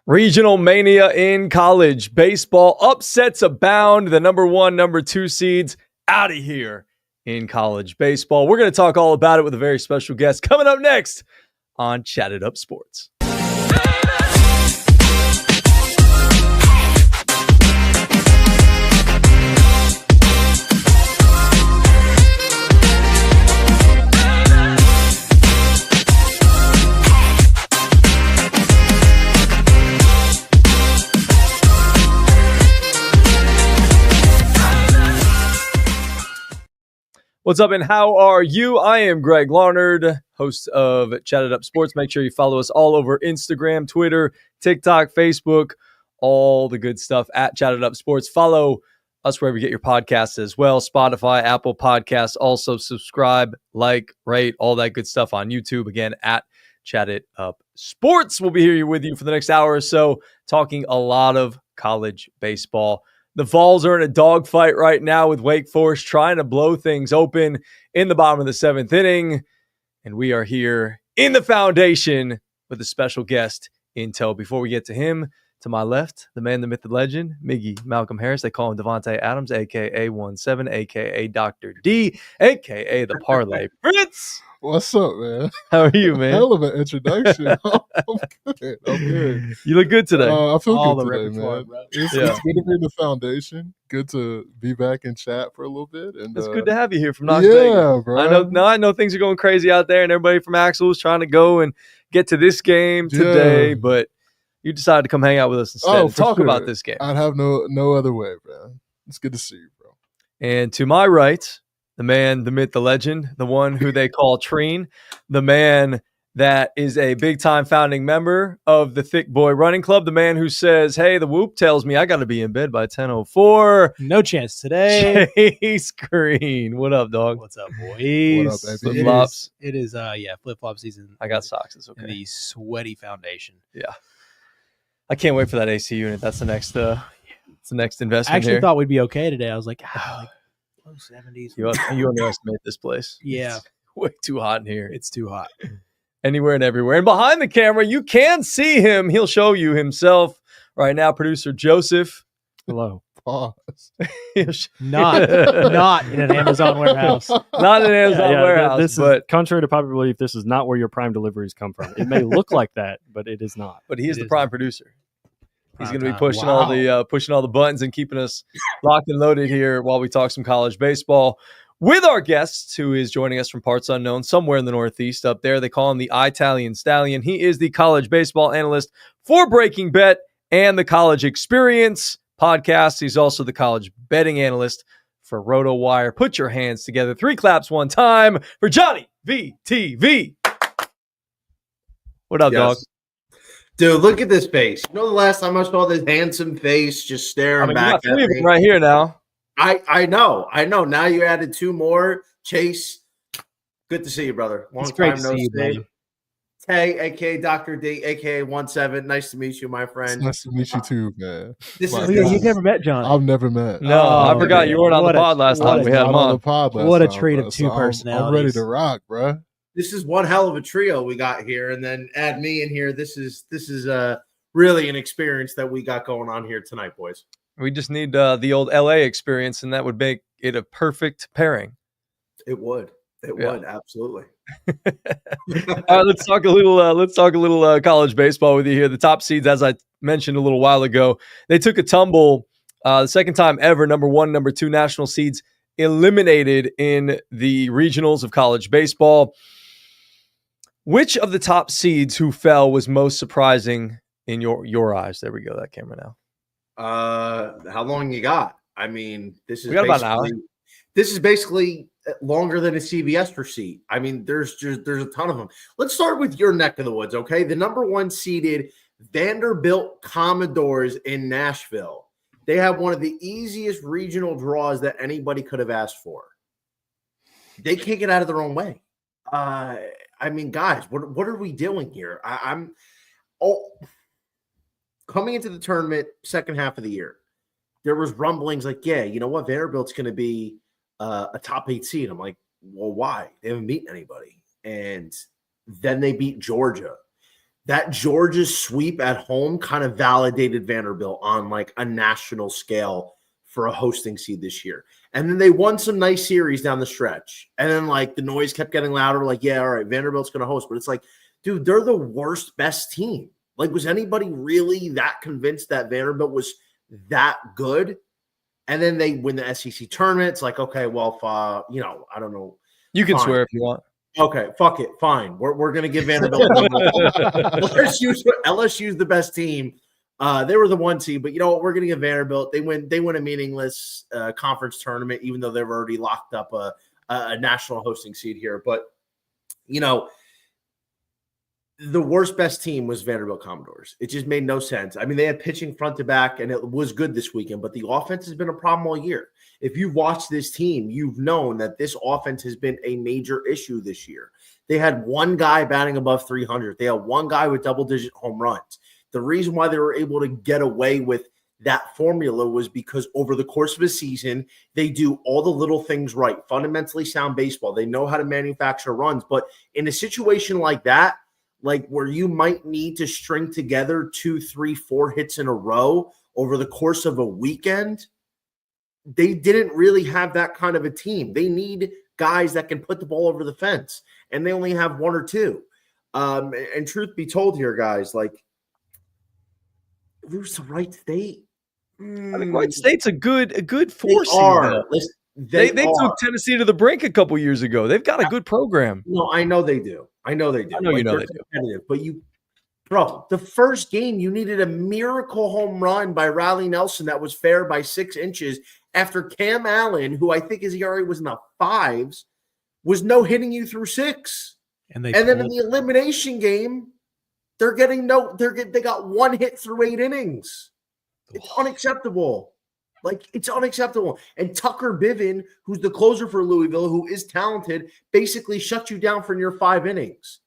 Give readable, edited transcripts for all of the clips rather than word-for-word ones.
Regional mania in college baseball. Upsets abound. The number 1, number 2 seeds out of here in college baseball. We're going to talk all about it with a very special guest coming up next on Chat It Up Sports. What's up and how are you? I am Greg Larnard, host of Chat It Up Sports. Make sure you follow us all over Instagram, Twitter, TikTok, Facebook, all the good stuff at Chat It Up Sports. Follow us wherever you get your podcasts as well. Spotify, Apple Podcasts. Also subscribe, like, rate, all that good stuff on YouTube. Again, at Chat It Up Sports. We'll be here with you for the next hour or so, talking a lot of college baseball. The Vols are in a dogfight right now with Wake Forest trying to blow things open in the bottom of the 7th inning. And we are here in the foundation with a special guest in tow. Before we get to him, to my left, the man, the myth, the legend, Miggy Malcolm Harris. They call him Devontae Adams, a.k.a. 17, a.k.a. Dr. D, a.k.a. the Parlay Prince. What's up, man? How are you, man? Hell of an introduction. I'm good. You look good today. I feel All good the today, repertoire, man. bro. It's good to be in the foundation. Good to be back in chat for a little bit. And It's good to have you here from Las Vegas. Yeah, bro. I know things are going crazy out there, and everybody from Axel is trying to go and get to this game today, but you decided to come hang out with us instead and talk about this game. I'd have no other way, man. It's good to see you, bro. And to my right, the man, the myth, the legend, the one who they call Treen, the man that is a big-time founding member of the Thick Boy Running Club, the man who says, hey, the Whoop tells me I got to be in bed by 10:04. No chance today. Chase Green. What up, dog? What's up, boys? What up, baby? Flip-flops. It is flip-flop season. I got socks. It's In okay. the sweaty foundation. Yeah. I can't wait for that AC unit. That's the next it's the next investment I actually here. thought we'd be okay today. I was like, low 70s. You underestimate this place. Yeah. It's way too hot in here. It's too hot. Anywhere and everywhere. And behind the camera, you can see him. He'll show you himself right now. Producer Joseph. Hello. Pause. Not in an Amazon warehouse. Not in an Amazon warehouse. This but is contrary to popular belief. This is not where your Prime deliveries come from. It may look like that, but it is not. he is It the is prime not. producer. He's Prime going to be time. pushing Wow. all the buttons and keeping us locked and loaded here while we talk some college baseball with our guest, who is joining us from parts unknown, somewhere in the Northeast up there. They call him the Italian Stallion. He is the college baseball analyst for Breaking Bet and the College Experience podcast. He's also the college betting analyst for RotoWire. Put your hands together. 3 claps one time for Johnny VTV. What up, dog? Dude, look at this face. You know the last time I saw this handsome face just staring You back got 3 at of me? them right here now. I know. Now you added 2 more. Chase, good to see you, brother. Long It's great time to no see you, see. buddy. Tay, aka Dr. D, aka 17. Nice to meet you, my It's friend. nice to meet you too, man. This Oh, is yeah, You've never met John. I've never met. No, I forgot you weren't on the What a- pod last what time a- we had him Not on on. the pod last What a time, treat bro. of two I'm ready personalities. to rock, bro. this is one hell of a trio we got here, and then add me in here. This is really an experience that we got going on here tonight, boys. We just need the old LA experience, and that would make it a perfect pairing. It would. It Yeah. would absolutely. All right, let's talk a little college baseball with you here. The top seeds, as I mentioned a little while ago, they took a tumble. The second time ever, number 1, number 2 national seeds eliminated in the regionals of college baseball. Which of the top seeds who fell was most surprising in your eyes? There we go. That camera now. How long you got? I mean, this is We got about an hour. This is basically longer than a CBS receipt. I mean, there's a ton of them. Let's start with your neck of the woods, okay? The number 1 seeded Vanderbilt Commodores in Nashville. They have one of the easiest regional draws that anybody could have asked for. They can't get out of their own way. I mean, guys, what are we doing here? I'm coming into the tournament second half of the year. There was rumblings like, yeah, you know what? Vanderbilt's going to be a top 8 seed. I'm like, well, why? They haven't beaten anybody. And then they beat Georgia. that Georgia's sweep at home kind of validated Vanderbilt on like a national scale for a hosting seed this year. And then they won some nice series down the stretch. And then like the noise kept getting louder. Like, yeah, all right, Vanderbilt's going to host. But it's like, dude, they're the worst, best team. Like, was anybody really that convinced that Vanderbilt was that good? And then they win the SEC tournament. It's like, okay, well, I don't know. You can Fine. swear if you want. Okay, fuck it. Fine. We're going to give Vanderbilt LSU's the best team. They were the 1 seed, but you know what? We're going to give Vanderbilt. They win a meaningless conference tournament, even though they've already locked up a national hosting seed here. But, you know, the worst best team was Vanderbilt Commodores. It just made no sense. I mean, they had pitching front to back, and it was good this weekend, but the offense has been a problem all year. If you've watched this team, you've known that this offense has been a major issue this year. They had one guy batting above 300. They had one guy with double-digit home runs. The reason why they were able to get away with that formula was because over the course of a season, they do all the little things right, fundamentally sound baseball. They know how to manufacture runs. But in a situation like that, like where you might need to string together 2, 3, 4 hits in a row over the course of a weekend, they didn't really have that kind of a team. They need guys that can put the ball over the fence, and they only have 1 or 2. And truth be told here, guys, like, lose to Wright State. I mean, Wright State's a good 4 seed. They took Tennessee to the brink a couple years ago. They've got a good program. No, I know they do. I know they do. I know you know they do. But the first game, you needed a miracle home run by Riley Nelson that was fair by 6 inches after Cam Allen, who I think his ERA was in the 5s, was no hitting you through 6. And then in the elimination game, they got 1 hit through 8 innings. It's unacceptable. Like, it's unacceptable. And Tucker Biven, who's the closer for Louisville, who is talented, basically shut you down for near 5 innings.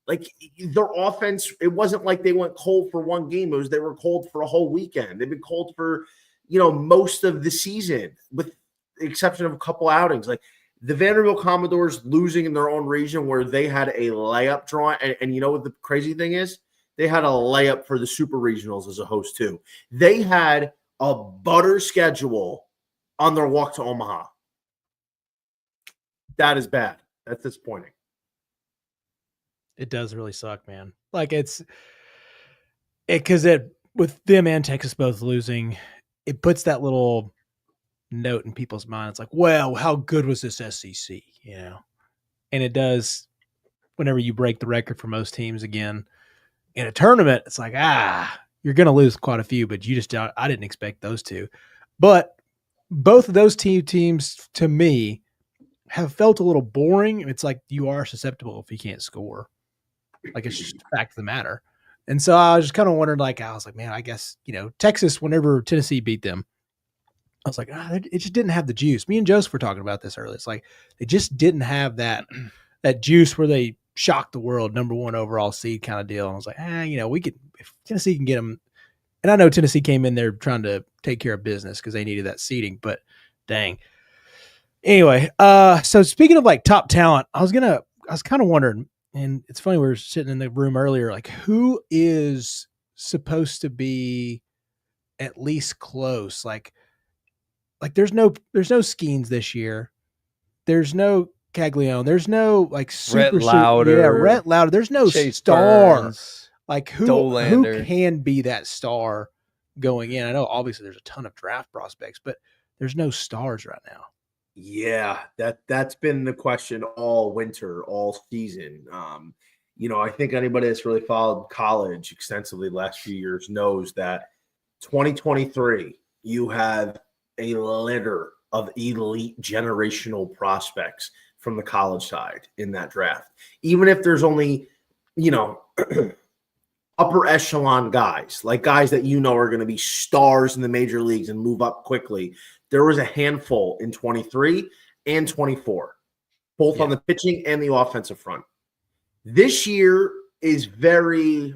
Like, their offense, it wasn't like they went cold for 1 game. It was they were cold for a whole weekend. They've been cold for, most of the season, with the exception of a couple outings. Like, the Vanderbilt Commodores losing in their own region where they had a layup draw. And you know what the crazy thing is? They had a layup for the Super Regionals as a host, too. They had a butter schedule on their walk to Omaha. That is bad. That's disappointing. It does really suck, man. Like because with them and Texas both losing, it puts that little note in people's mind. It's like, well, how good was this SEC? And it does. Whenever you break the record for most teams again in a tournament, it's like, you're going to lose quite a few, but I didn't expect those two. But both of those teams, to me, have felt a little boring. It's like you are susceptible if you can't score. Like, it's just a fact of the matter. And so I was just kind of wondering, I was like, man, I guess, Texas, whenever Tennessee beat them, I was like, it just didn't have the juice. Me and Joseph were talking about this earlier. It's like they just didn't have that juice where they shocked the world, number 1 overall seed kind of deal. And I was like, if Tennessee can get them. And I know Tennessee came in there trying to take care of business because they needed that seeding, but dang. Anyway, so speaking of like top talent, I was kind of wondering, and it's funny, we were sitting in the room earlier, like who is supposed to be at least close? Like there's no Skeens this year. There's no Caglione. There's no like super Rhett Lauder. Rhett Lauder. There's no Chase star. Burns, like who can be that star going in? I know obviously there's a ton of draft prospects, but there's no stars right now. Yeah, that's been the question all winter, all season. I think anybody that's really followed college extensively the last few years knows that 2023, you have a litter of elite generational prospects from the college side in that draft. Even if there's only, upper echelon guys, like guys that are going to be stars in the major leagues and move up quickly. There was a handful in 23 and 24, both on the pitching and the offensive front. This year is very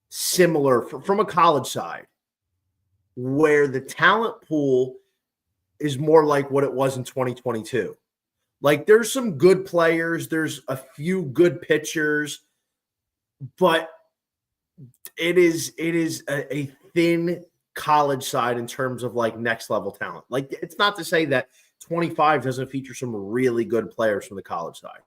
similar from a college side, where the talent pool is more like what it was in 2022. Like, there's some good players, there's a few good pitchers, but it is a thin college side in terms of like next level talent. Like, it's not to say that 25 doesn't feature some really good players from the college side,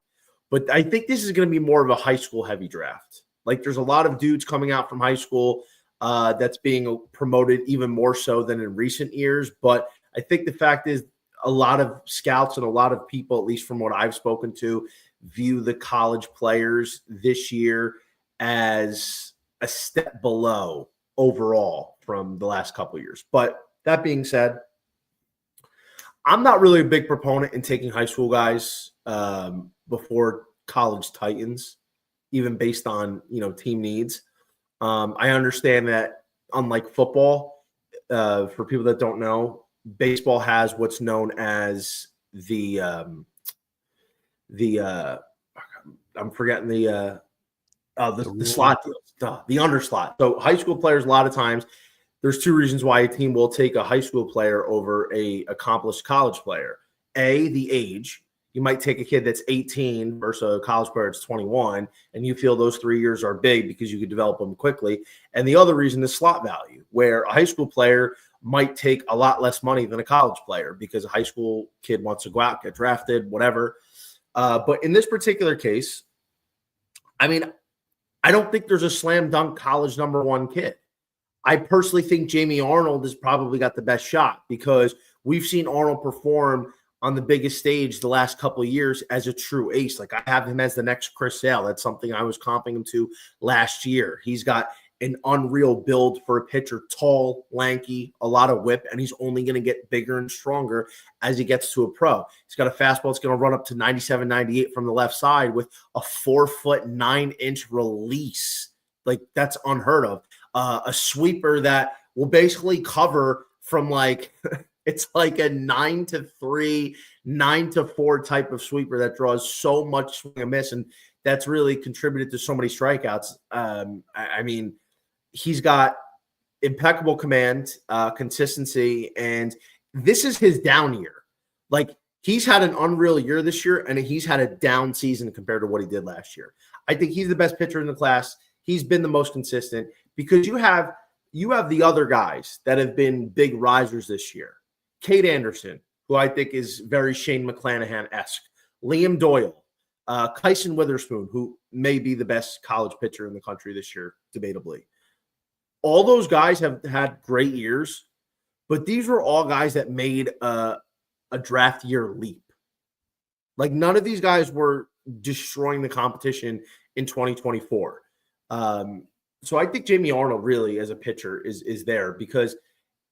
but I think this is going to be more of a high school heavy draft. Like, there's a lot of dudes coming out from high school that's being promoted even more so than in recent years. But I think the fact is, a lot of scouts and a lot of people, at least from what I've spoken to, view the college players this year as a step below overall from the last couple of years. But that being said, I'm not really a big proponent in taking high school guys before college titans, even based on, team needs. I understand that, unlike football, for people that don't know, baseball has what's known as the I'm forgetting the slot deals, the underslot. So high school players, a lot of times, there's two reasons why a team will take a high school player over a accomplished college player. A, the age. You might take a kid that's 18 versus a college player that's 21, and you feel those 3 years are big because you could develop them quickly. And the other reason is slot value, where a high school player might take a lot less money than a college player because a high school kid wants to go out, get drafted, whatever. But in this particular case, I mean, I don't think there's a slam dunk college number one kid. I personally think Jamie Arnold has probably got the best shot because we've seen Arnold perform on the biggest stage the last couple of years as a true ace. Like, I have him as the next Chris Sale. That's something I was comping him to last year. He's got an unreal build for a pitcher, tall, lanky, a lot of whip, and he's only going to get bigger and stronger as he gets to a pro. He's got a fastball that's going to run up to 97, 98 from the left side with a 4'9" release. Like, that's unheard of. A sweeper that will basically cover from like it's like a 9-3, 9-4 type of sweeper that draws so much swing and miss, and that's really contributed to so many strikeouts. I mean, he's got impeccable command, consistency, and this is his down year. Like, he's had an unreal year this year, and he's had a down season compared to what he did last year. I think he's the best pitcher in the class. He's been the most consistent because you have the other guys that have been big risers this year. Cade Anderson, who I think is very Shane McClanahan-esque. Liam Doyle, Kyson Witherspoon, who may be the best college pitcher in the country this year, debatably. All those guys have had great years, but these were all guys that made a draft year leap. Like, none of these guys were destroying the competition in 2024. So I think Jamie Arnold really as a pitcher is there because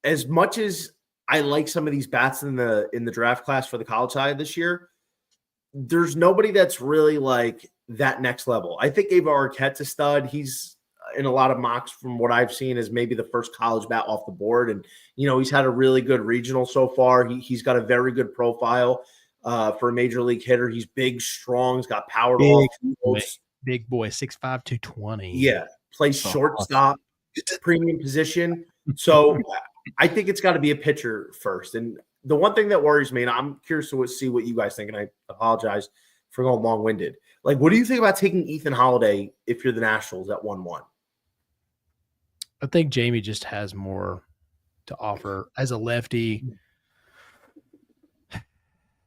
as much as I like some of these bats in the draft class for the college side this year, there's nobody that's really like that next level. I think Ava Arquette's a stud. He's in a lot of mocks from what I've seen as maybe the first college bat off the board. And, he's had a really good regional so far. He's got a very good profile for a major league hitter. He's big, strong. He's got power to all fields. Big boy, 6'5", 220. Yeah. Plays shortstop, premium position. So I think it's got to be a pitcher first. And the one thing that worries me, and I'm curious to see what you guys think, and I apologize for going long-winded. Like, what do you think about taking Ethan Holiday if you're the Nationals at 1-1? I think Jamie just has more to offer as a lefty.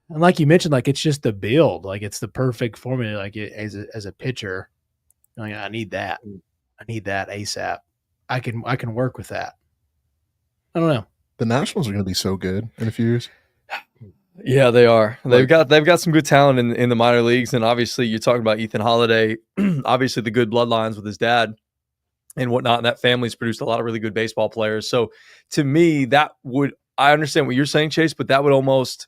And like you mentioned, like, it's just the build. Like, it's the perfect formula. Like, as a pitcher, like, I need that. I need that ASAP. I can work with that. I don't know. The Nationals are going to be so good in a few years. Yeah, they are. They've got some good talent in the minor leagues, and obviously you're talking about Ethan Holiday. Obviously, the good bloodlines with his dad and whatnot. And that family's produced a lot of really good baseball players. So to me, I understand what you're saying, Chase, but that would almost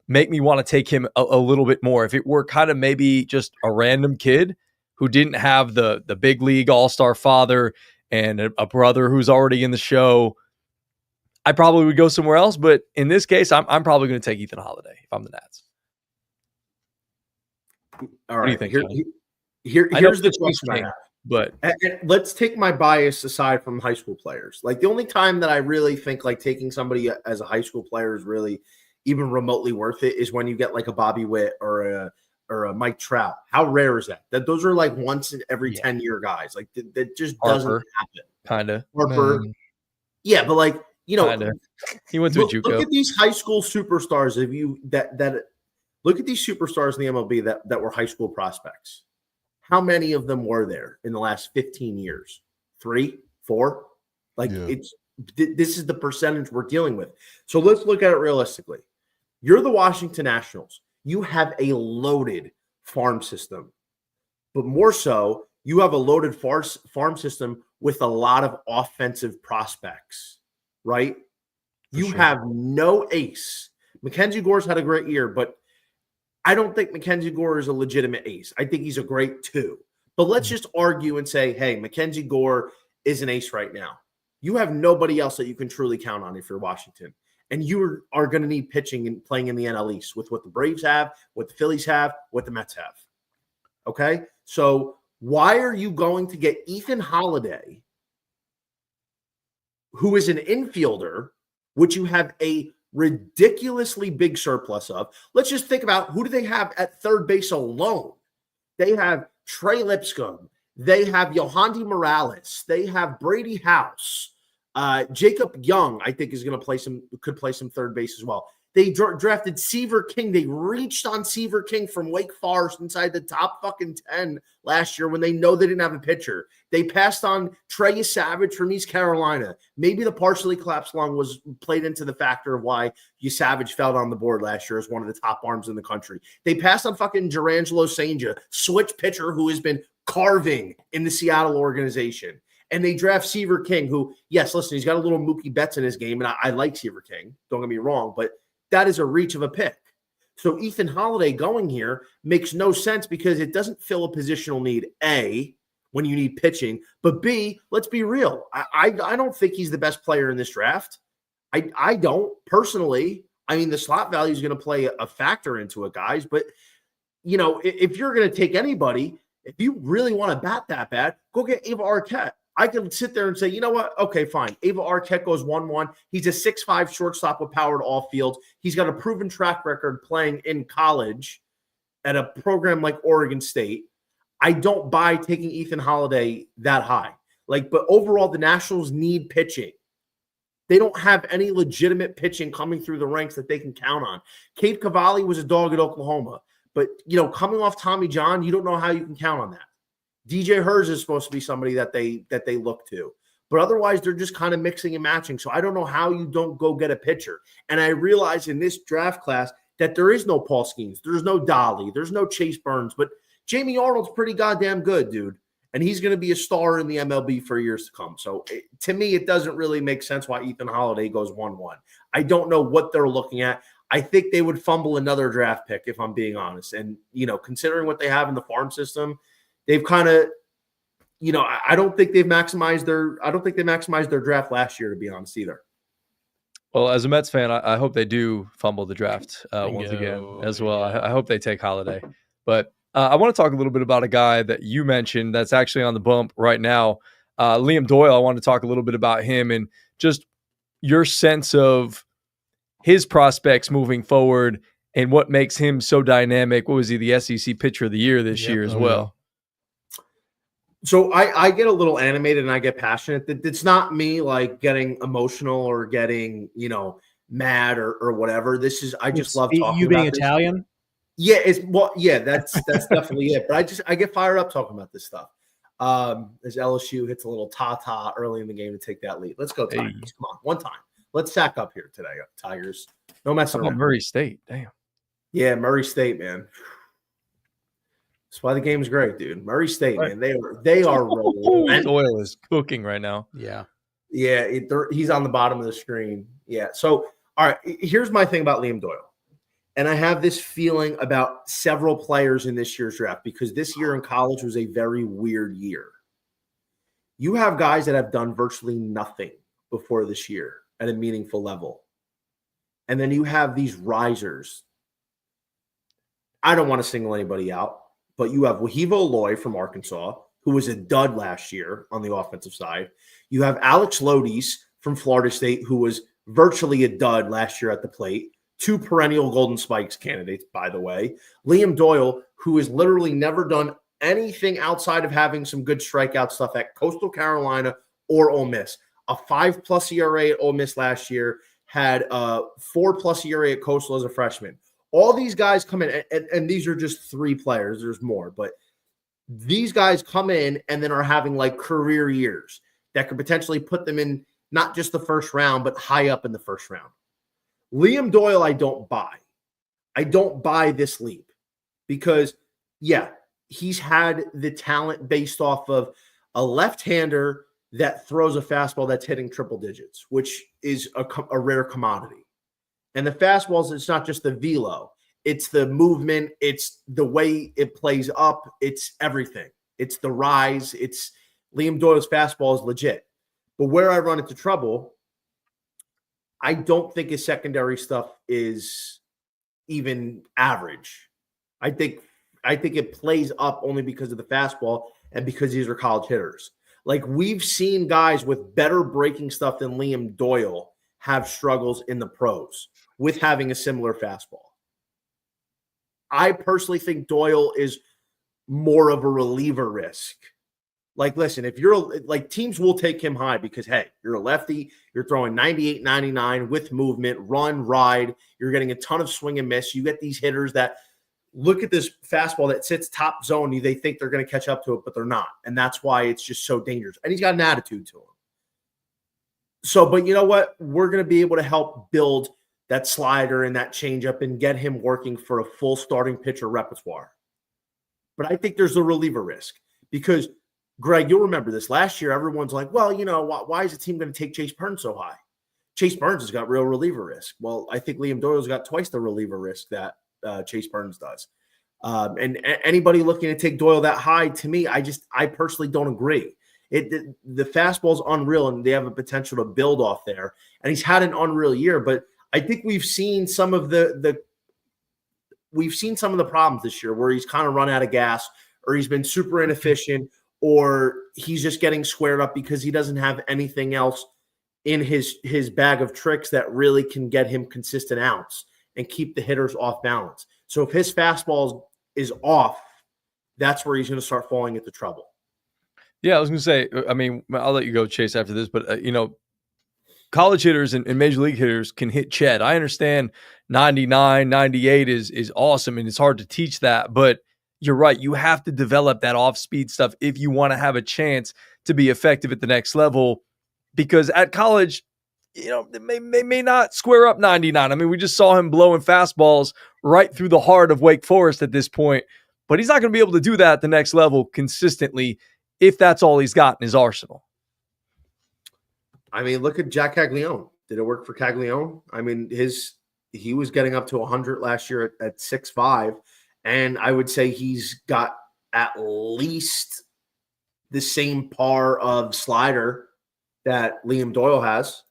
make me want to take him a little bit more. If it were kind of maybe just a random kid who didn't have the big league all-star father and a brother who's already in the show, I probably would go somewhere else. But in this case, I'm probably going to take Ethan Holiday if I'm the Nats. All right. What do you think? Here's the question I have. But and let's take my bias aside from high school players. Like, the only time that I really think like taking somebody as a high school player is really even remotely worth it is when you get like a Bobby Witt or or a Mike Trout. How rare is that? Those are like once in every Yeah. 10-year guys. Like that just Harper. doesn't happen. Kind of. Harper, Man. yeah, but like Kinda. He went to a look JUCO. at these high school superstars. Look at these superstars in the MLB that were high school prospects. How many of them were there in the last 15 years? 3, 4? Like Yeah. this is the percentage we're dealing with. So let's look at it realistically. You're the Washington Nationals. You have a loaded farm system, but more so, you have a loaded farm system with a lot of offensive prospects, right? You sure. have no ace. Mackenzie Gore's had a great year, but I don't think Mackenzie Gore is a legitimate ace. I think he's a great 2. But let's just argue and say, hey, Mackenzie Gore is an ace right now. You have nobody else that you can truly count on if you're Washington. And you are going to need pitching and playing in the NL East with what the Braves have, what the Phillies have, what the Mets have. Okay? So why are you going to get Ethan Holiday, who is an infielder, which you have a ridiculously big surplus of? Let's just think about who do they have at third base alone. They have Trey Lipscomb. They have Yohandy Morales. They have Brady House. Jacob Young, I think, could play some third base as well. They drafted Seaver King. They reached on Seaver King from Wake Forest inside the top fucking 10 last year when they know they didn't have a pitcher. They passed on Trey Savage from East Carolina. Maybe the partially collapsed lung was played into the factor of why Savage fell on the board last year as one of the top arms in the country. They passed on fucking Gerangelo Sanger, switch pitcher who has been carving in the Seattle organization. And they draft Seaver King, who, yes, listen, he's got a little Mookie Betts in his game, and I like Seaver King. Don't get me wrong, but that is a reach of a pick. So Ethan Holiday going here makes no sense because it doesn't fill a positional need, A, when you need pitching, but B, let's be real. I don't think he's the best player in this draft. I don't personally. I mean, the slot value is going to play a factor into it, guys, but, if you're going to take anybody, if you really want to bat that bad, go get Ava Arquette. I can sit there and say, you know what? Okay, fine. Ava Arquette goes 1-1. He's a 6'5" shortstop with power to all fields. He's got a proven track record playing in college at a program like Oregon State. I don't buy taking Ethan Holiday that high. But overall, the Nationals need pitching. They don't have any legitimate pitching coming through the ranks that they can count on. Cade Cavalli was a dog at Oklahoma. But, coming off Tommy John, you don't know how you can count on that. DJ Hurts is supposed to be somebody that they look to. But otherwise, they're just kind of mixing and matching. So I don't know how you don't go get a pitcher. And I realize in this draft class that there is no Paul Skeens. There's no Dolly. There's no Chase Burns. But Jamie Arnold's pretty goddamn good, dude. And he's going to be a star in the MLB for years to come. So to me, it doesn't really make sense why Ethan Holiday goes 1-1. I don't know what they're looking at. I think they would fumble another draft pick, if I'm being honest. And, considering what they have in the farm system, they've kind of, I don't think they maximized their draft last year, to be honest, either. Well, as a Mets fan, I hope they do fumble the draft once again as well. I hope they take Holiday. But I want to talk a little bit about a guy that you mentioned that's actually on the bump right now. Liam Doyle, I want to talk a little bit about him and just your sense of his prospects moving forward and what makes him so dynamic. What was he, the SEC Pitcher of the Year this year as well? So I get a little animated and I get passionate. It's not me getting emotional or getting, mad or whatever. This is, I just love talking you being about Italian. This. Yeah, that's definitely it. But I get fired up talking about this stuff. As LSU hits a little ta-ta early in the game to take that lead. Let's go, Tigers. Hey. Come on, one time. Let's sack up here today, Tigers. No messing around. Murray State, damn. Yeah, Murray State, man. That's why the game's great, dude. Murray State, man. They are rolling. Doyle is cooking right now. Yeah. Yeah, he's on the bottom of the screen. Yeah. So, all right, here's my thing about Liam Doyle. And I have this feeling about several players in this year's draft because this year in college was a very weird year. You have guys that have done virtually nothing before this year at a meaningful level. And then you have these risers. I don't want to single anybody out, but you have Wahiva Aloy from Arkansas, who was a dud last year on the offensive side. You have Alex Lodies from Florida State, who was virtually a dud last year at the plate. 2 perennial Golden Spikes candidates, by the way. Liam Doyle, who has literally never done anything outside of having some good strikeout stuff at Coastal Carolina or Ole Miss. A 5+ ERA at Ole Miss last year, had a 4+ ERA at Coastal as a freshman. All these guys come in, and these are just 3 players. There's more, but these guys come in and then are having like career years that could potentially put them in not just the first round, but high up in the first round. Liam Doyle, I don't buy. I don't buy this leap because, yeah, he's had the talent based off of a left-hander that throws a fastball that's hitting triple digits, which is a rare commodity. And the fastballs, it's not just the velo. It's the movement. It's the way it plays up. It's everything. It's the rise. It's Liam Doyle's fastball is legit. But where I run into trouble, I don't think his secondary stuff is even average. I think it plays up only because of the fastball and because these are college hitters. Like, we've seen guys with better breaking stuff than Liam Doyle have struggles in the pros with having a similar fastball. I personally think Doyle is more of a reliever risk. Like, listen, if you're like, teams will take him high because, hey, you're a lefty, you're throwing 98, 99 with movement, run, ride, you're getting a ton of swing and miss. You get these hitters that look at this fastball that sits top zone. They think they're going to catch up to it, but they're not. And that's why it's just so dangerous. And he's got an attitude to him. So, but you know what? We're going to be able to help build that slider and that changeup and get him working for a full starting pitcher repertoire. But I think there's a reliever risk because, Greg, you'll remember this. Last year, everyone's like, well, you know, why is the team going to take Chase Burns so high? Chase Burns has got real reliever risk. Well, I think Liam Doyle's got twice the reliever risk that Chase Burns does. And anybody looking to take Doyle that high, to me, I personally don't agree. The fastball's unreal, and they have a potential to build off there. And he's had an unreal year, but I think we've seen some of the problems this year where he's kind of run out of gas, or he's been super inefficient, or he's just getting squared up because he doesn't have anything else in his bag of tricks that really can get him consistent outs and keep the hitters off balance. So if his fastball is off, that's where he's going to start falling into trouble. Yeah, I was going to say, I mean, I'll let you go, Chase, after this, but, you know, college hitters and major league hitters can hit Chet. I understand 99, 98 is awesome, and it's hard to teach that, but you're right. You have to develop that off-speed stuff if you want to have a chance to be effective at the next level, because at college, you know, they may not square up 99. I mean, we just saw him blowing fastballs right through the heart of Wake Forest at this point, but he's not going to be able to do that at the next level consistently if that's all he's got in his arsenal. I mean, look at Jack Caglione. Did it work for Caglione? I mean, he was getting up to 100 last year at 6'5", and I would say he's got at least the same par of slider that Liam Doyle has.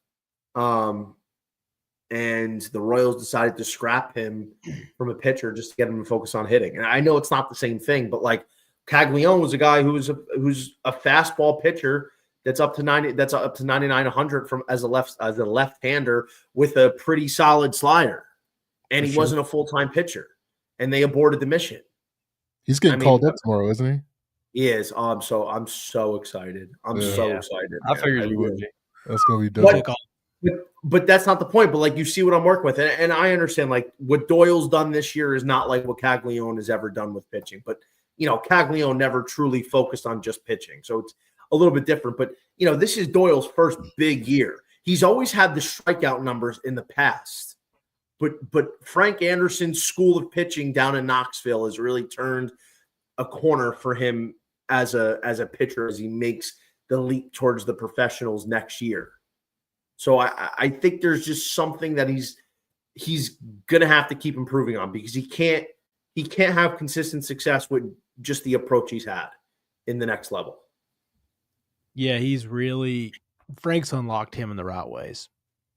And the Royals decided to scrap him from a pitcher just to get him to focus on hitting. And I know it's not the same thing, but like Caglione was a guy who's a fastball pitcher that's up to 90, that's up to 99, 100 from as a left-hander with a pretty solid slider. And he wasn't a full-time pitcher, and they aborted the mission. He's getting called up tomorrow, isn't he? He is. I'm so excited. I'm so excited. I figured you would be. That's gonna be dope. But that's not the point. But like, you see what I'm working with, and I understand like what Doyle's done this year is not like what Caglione has ever done with pitching. But you know, Caglione never truly focused on just pitching, so it's a little bit different. But you know, this is Doyle's first big year. He's always had the strikeout numbers in the past, but Frank Anderson's school of pitching down in Knoxville has really turned a corner for him as a pitcher as he makes the leap towards the professionals next year. So I think there's just something that he's gonna have to keep improving on, because he can't have consistent success with just the approach he's had in the next level. Yeah, Frank's unlocked him in the right ways.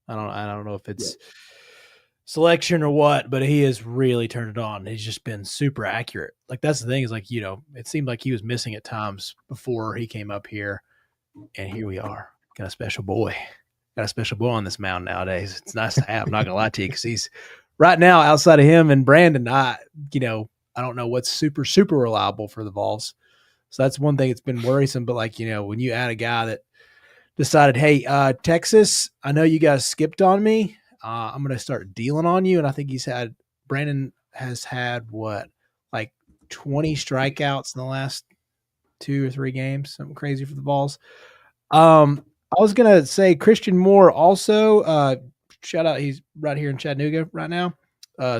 I don't know if it's selection or what, but he has really turned it on. He's just been super accurate. Like, that's the thing, is like, you know, it seemed like he was missing at times before he came up here, and here we are. Got a special boy on this mound nowadays. It's nice to have. I'm not gonna lie to you, because he's right now, outside of him and Brandon, I don't know what's super, super reliable for the Vols. So that's one thing that's been worrisome. But when you add a guy that decided, hey, Texas, I know you guys skipped on me. I'm going to start dealing on you. And I think Brandon has had 20 strikeouts in the last 2 or 3 games, something crazy for the Vols. I was going to say Christian Moore also, shout out. He's right here in Chattanooga right now.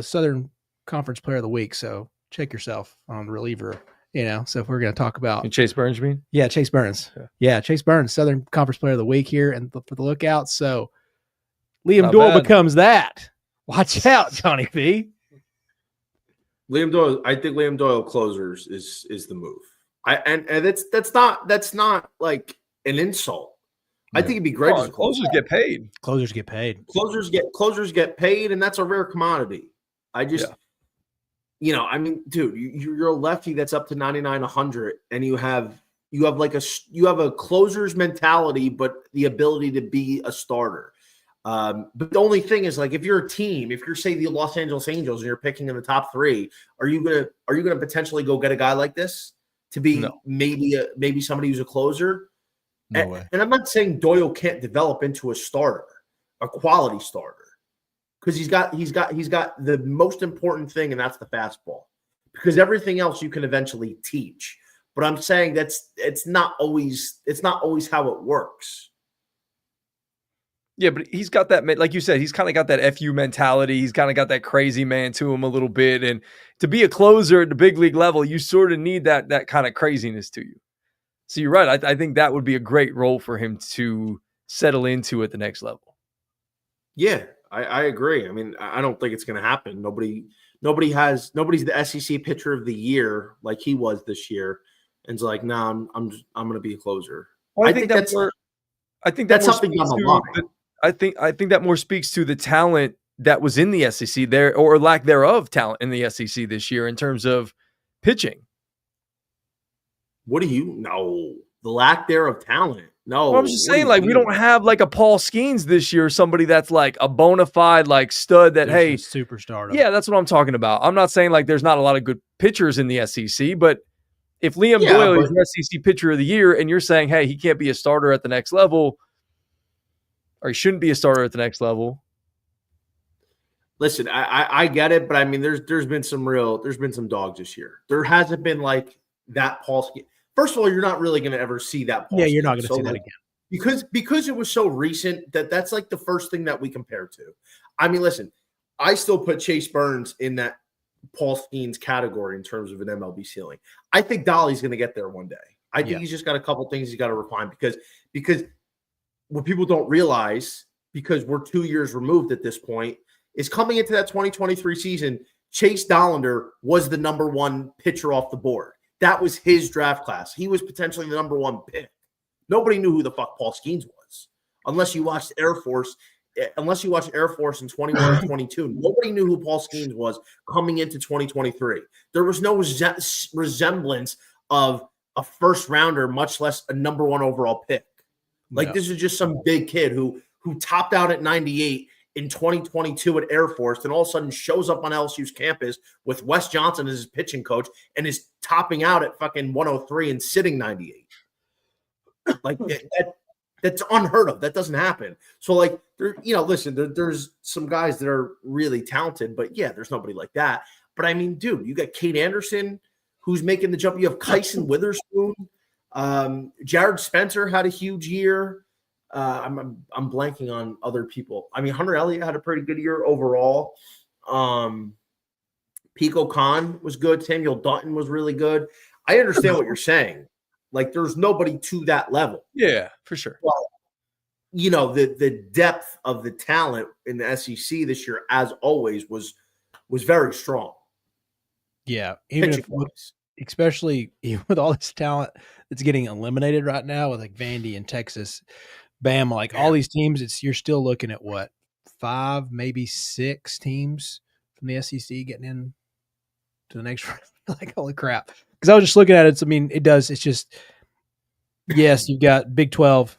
Southern Conference Player of the Week. So check yourself on the reliever, so if we're going to talk about And Chase Burns, you mean? Yeah, Chase Burns. Yeah, Chase Burns, Southern Conference Player of the Week here and for the lookout. So Liam Not Doyle bad. becomes that. Watch out, Johnny V. Liam Doyle, I think Liam Doyle closers is the move. And that's not like an insult. I think it'd be great. Oh, closers get paid. Closers get paid. Closers get paid, and that's a rare commodity. I mean, dude, you're a lefty that's up to 99, 100, and you have a closer's mentality, but the ability to be a starter. But the only thing is, like, if you're a team, if you're say the Los Angeles Angels and you're picking in the top 3, are you gonna potentially go get a guy like this to be maybe somebody who's a closer? No way. And I'm not saying Doyle can't develop into a starter, a quality starter, because he's got the most important thing, and that's the fastball. Because everything else you can eventually teach. But I'm saying it's not always how it works. Yeah, but he's got that, like you said, he's kind of got that FU mentality. He's kind of got that crazy man to him a little bit. And to be a closer at the big league level, you sort of need that kind of craziness to you. So you're right. I think that would be a great role for him to settle into at the next level. Yeah, I agree. I mean, I don't think it's going to happen. Nobody's the SEC pitcher of the year like he was this year, and it's like, no, I'm going to be a closer. Well, I think that's something on the line. I think that more speaks to the talent that was in the SEC there, or lack thereof talent in the SEC this year in terms of pitching. What do you know? The lack there of talent. No, well, I'm just saying, we don't have like a Paul Skeens this year, somebody that's like a bona fide like stud that, hey, superstar. Yeah, that's what I'm talking about. I'm not saying like there's not a lot of good pitchers in the SEC, but if Liam Doyle is your SEC pitcher of the year and you're saying, hey, he can't be a starter at the next level, or he shouldn't be a starter at the next level. Listen, I get it, but I mean, there's been some dogs this year. There hasn't been like that Paul Skeens. First of all, you're not really going to ever see that. Yeah, you're not going to see that again. Because it was so recent that's like the first thing that we compare to. I mean, listen, I still put Chase Burns in that Paul Skeens category in terms of an MLB ceiling. I think Dolly's going to get there one day. I think he's just got a couple things he's got to refine because what people don't realize, because we're 2 years removed at this point, is coming into that 2023 season, Chase Dollander was the number 1 pitcher off the board. That was his draft class. He was potentially the number 1 pick. Nobody knew who the fuck Paul Skeens was, unless you watched Air Force. Unless you watched Air Force in 21 or 22, nobody knew who Paul Skeens was coming into 2023. There was no resemblance of a first rounder, much less a number 1 overall pick. This is just some big kid who topped out at 98 in 2022 at Air Force, and all of a sudden shows up on LSU's campus with Wes Johnson as his pitching coach and is topping out at fucking 103 and sitting 98. That's unheard of. That doesn't happen. So there's some guys that are really talented, but yeah, there's nobody like that. But I mean, dude, you got Kate Anderson who's making the jump. You have Kyson Witherspoon. Jared Spencer had a huge year. I'm blanking on other people. I mean, Hunter Elliott had a pretty good year overall. Pico Khan was good. Samuel Dutton was really good. I understand what you're saying. Like, there's nobody to that level. Yeah, for sure. Well, the depth of the talent in the SEC this year, as always, was very strong. Yeah, especially with all this talent that's getting eliminated right now with like Vandy and Texas, Bama, like all these teams, you're still looking at what, 5, maybe 6 teams from the SEC getting in to the next round. Like, holy crap. Because I was just looking at it. I mean, it's just, yes, you've got Big 12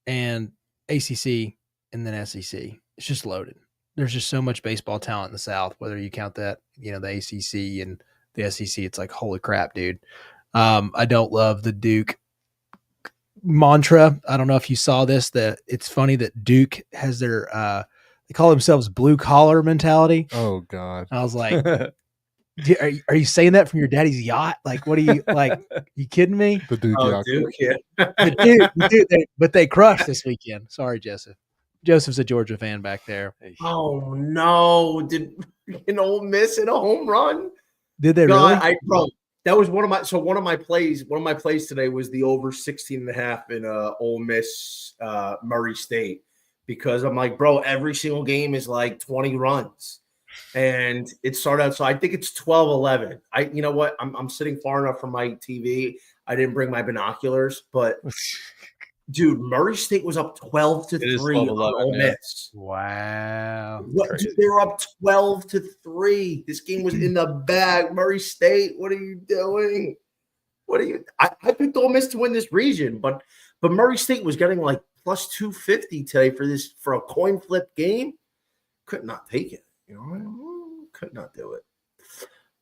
and ACC and then SEC. It's just loaded. there's just so much baseball talent in the South, whether you count that, the ACC and the SEC. It's like, holy crap, dude. I don't love the Duke mantra. I don't know if you saw this, that it's funny that Duke has their, they call themselves blue collar mentality. Oh God. I was like, are you saying that from your daddy's yacht? Like, what are you like? You kidding me? The Duke Yacht. Duke, yeah. But they crushed this weekend. Sorry, Joseph. Joseph's a Georgia fan back there. Oh no! Did Ole Miss hit a home run? Did they really? Bro, that was one of my plays. One of my plays today was the over 16.5 in Ole Miss Murray State, because I'm like, bro, every single game is like 20 runs. And it started out, so I think it's 12-11. You know what? I'm sitting far enough from my TV. I didn't bring my binoculars, but dude, Murray State was up 12-3 on Ole Miss. Wow. Dude, they were up 12-3. This game was in the bag. Murray State, what are you doing? I picked Ole Miss to win this region, but Murray State was getting like plus 250 today for a coin flip game. Could not take it. Could not do it.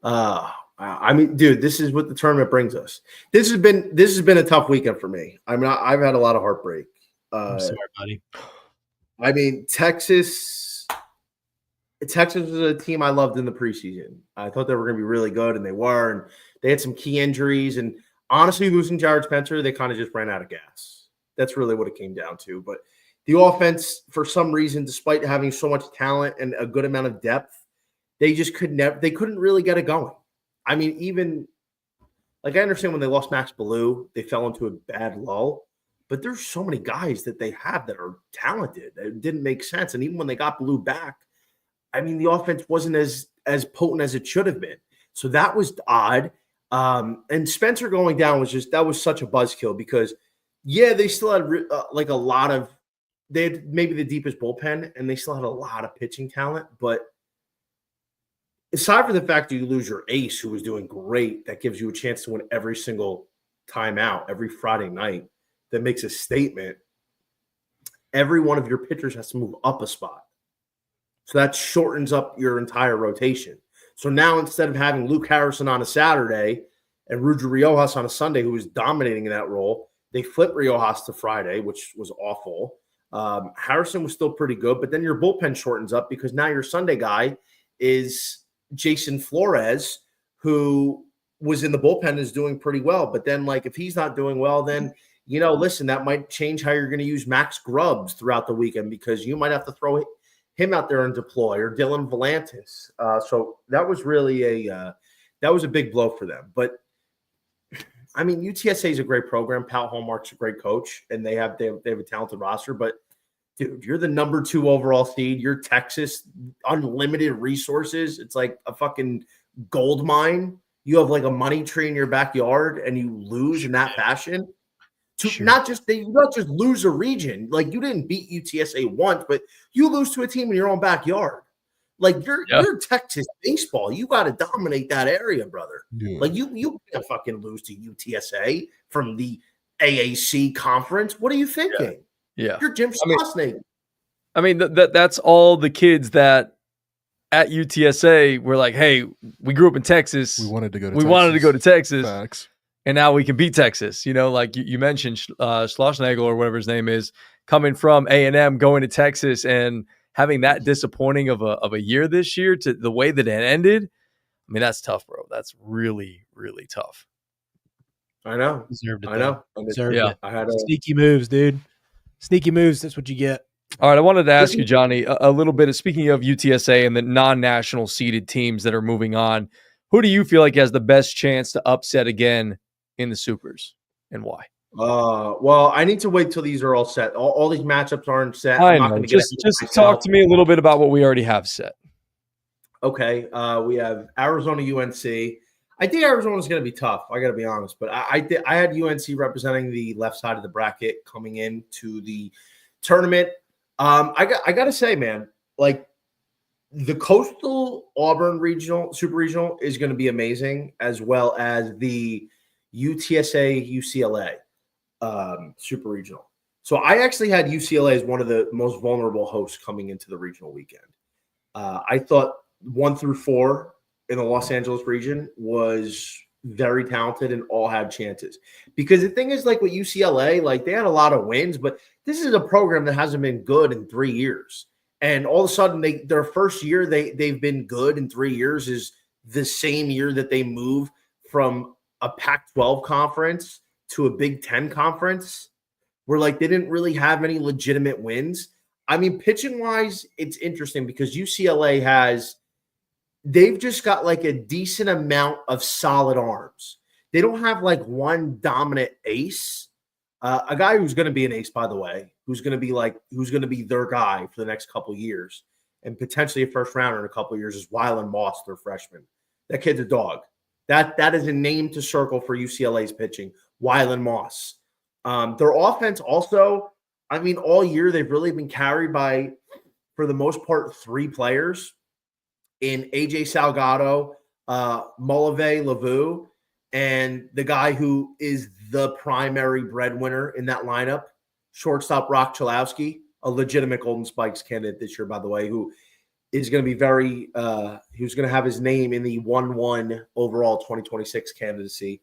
I mean, dude, this is what the tournament brings us. This has been a tough weekend for me. I mean, I've had a lot of heartbreak. I'm sorry, buddy. I mean, Texas was a team I loved in the preseason. I thought they were going to be really good, and they were. And they had some key injuries. And honestly, losing Jared Spencer, they kind of just ran out of gas. That's really what it came down to. But the offense, for some reason, despite having so much talent and a good amount of depth, they just couldn't really get it going. I mean, even like, I understand when they lost Max Ballou, they fell into a bad lull, but there's so many guys that they have that are talented. It didn't make sense. And even when they got Ballou back, I mean, the offense wasn't as potent as it should have been. So that was odd. And Spencer going down that was such a buzzkill, because they still had like a lot of, they had maybe the deepest bullpen, and they still had a lot of pitching talent. But aside from the fact that you lose your ace, who was doing great, that gives you a chance to win every single time out, every Friday night, that makes a statement. Every one of your pitchers has to move up a spot. So that shortens up your entire rotation. So now, instead of having Luke Harrison on a Saturday and Rudra Riojas on a Sunday, who was dominating in that role, they flipped Riojas to Friday, which was awful. Harrison was still pretty good, but then your bullpen shortens up, because now your Sunday guy is Jason Flores, who was in the bullpen, is doing pretty well. But then, like, if he's not doing well, then, listen, that might change how you're going to use Max Grubbs throughout the weekend, because you might have to throw him out there and deploy, or Dylan Volantis. So that was really that was a big blow for them. But I mean, UTSA is a great program. Pat Hallmark's a great coach, and they have a talented roster. But dude, you're the number 2 overall seed. You're Texas, unlimited resources. It's like a fucking gold mine. You have like a money tree in your backyard, and you lose in that fashion. Not just lose a region. Like, you didn't beat UTSA once, but you lose to a team in your own backyard. Like, you're Texas baseball. You got to dominate that area, brother. Yeah. Like, you can't fucking lose to UTSA from the AAC conference. What are you thinking? Yeah. You're Jim Schlossnagle. I mean, that's all the kids that at UTSA were like, hey, we grew up in Texas. We wanted to go to Texas. Facts. And now we can beat Texas. Like you mentioned, Schlossnagle, or whatever his name is, coming from A&M, going to Texas, and having that disappointing of a year this year, to the way that it ended. I mean, that's tough, bro. That's really, really tough. I know. Deserved it. I know. Deserved yeah. it. I had sneaky moves, dude. Sneaky moves. That's what you get. All right. I wanted to ask you, Johnny, a little bit of, speaking of UTSA and the non-national seeded teams that are moving on, who do you feel like has the best chance to upset again in the Supers, and why? Well, I need to wait till these are all set. All these matchups aren't set. I know. Just talk to me a little bit about what we already have set. Okay. We have Arizona, UNC. I think Arizona's going to be tough. I got to be honest, but I had UNC representing the left side of the bracket coming into the tournament. I got to say, man, like, the Coastal Auburn Super Regional is going to be amazing, as well as the UTSA UCLA Super Regional. So I actually had UCLA as one of the most vulnerable hosts coming into the regional weekend. I thought 1 through 4 in the Los Angeles region was very talented and all had chances. Because the thing is, like with UCLA, like they had a lot of wins, but this is a program that hasn't been good in 3 years. And all of a sudden, their first year they've been good in 3 years is the same year that they move from a Pac-12 conference to a Big Ten conference, where like they didn't really have any legitimate wins. I mean, pitching wise, it's interesting because UCLA they've just got like a decent amount of solid arms. They don't have like one dominant ace. A guy who's going to be an ace, by the way, who's going to be their guy for the next couple of years and potentially a first rounder in a couple of years is Wyland Moss, their freshman. That kid's a dog. That is a name to circle for UCLA's pitching, Wyland Moss. Their offense also, I mean, all year they've really been carried by, for the most part, 3 players in AJ Salgado, Mulave Lavu, and the guy who is the primary breadwinner in that lineup, shortstop Rock Chalowski, a legitimate Golden Spikes candidate this year, by the way, who is going to be who's going to have his name in the 1-1 overall 2026 candidacy.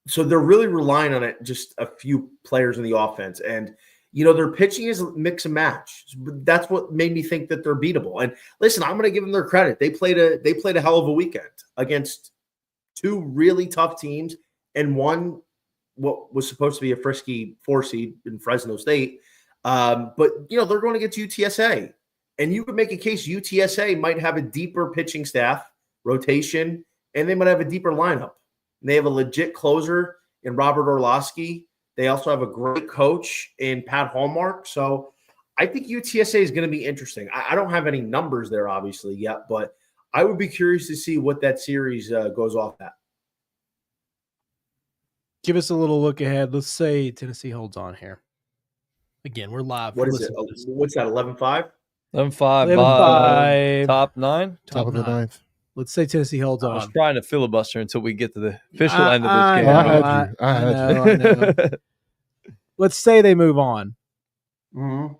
So they're really relying on it, just a few players in the offense. And, their pitching is mix and match. That's what made me think that they're beatable. And listen, I'm going to give them their credit. They played a hell of a weekend against 2 really tough teams and one what was supposed to be a frisky 4 seed in Fresno State. But, they're going against UTSA. And you could make a case UTSA might have a deeper pitching staff, rotation, and they might have a deeper lineup. And they have a legit closer in Robert Orlowski. They also have a great coach in Pat Hallmark. So I think UTSA is going to be interesting. I don't have any numbers there, obviously, yet, but I would be curious to see what that series goes off at. Give us a little look ahead. Let's say Tennessee holds on here. Again, we're live. What is it? What's that, 11-5? 11-5 by top 9? Top of the 9th. Let's say Tennessee holds on. I was trying to filibuster until we get to the official end of this game. I had you. I know. Let's say they move on. Mm-hmm.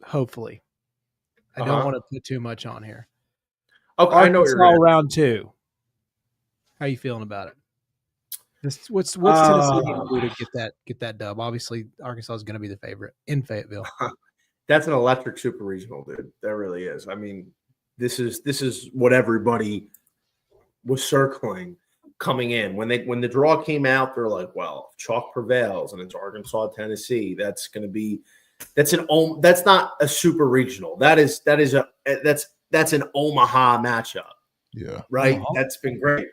Hopefully. I don't want to put too much on here. Okay, I know what you're all round 2. How are you feeling about it? What's Tennessee going to do to get that dub? Obviously, Arkansas is going to be the favorite in Fayetteville. That's an electric super regional, dude. That really is. I mean, this is what everybody was circling coming in. When the draw came out, they're like, well, if chalk prevails and it's Arkansas, Tennessee, that's not a super regional. That's an Omaha matchup. Yeah. Right? That's been great.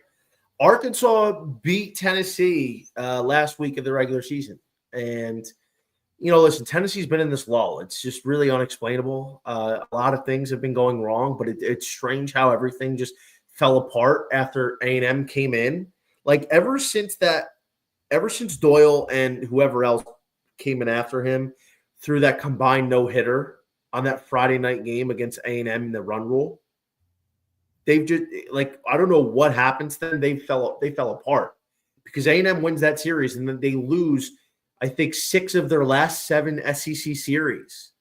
Arkansas beat Tennessee last week of the regular season. And listen, Tennessee's been in this lull. It's just really unexplainable. A lot of things have been going wrong, but it's strange how everything just fell apart after A&M came in. Like ever since Doyle and whoever else came in after him threw that combined no-hitter on that Friday night game against A&M in the run rule, they've just I don't know what happened to them. They fell apart because A&M wins that series and then they lose, I think, 6 of their last 7 SEC series.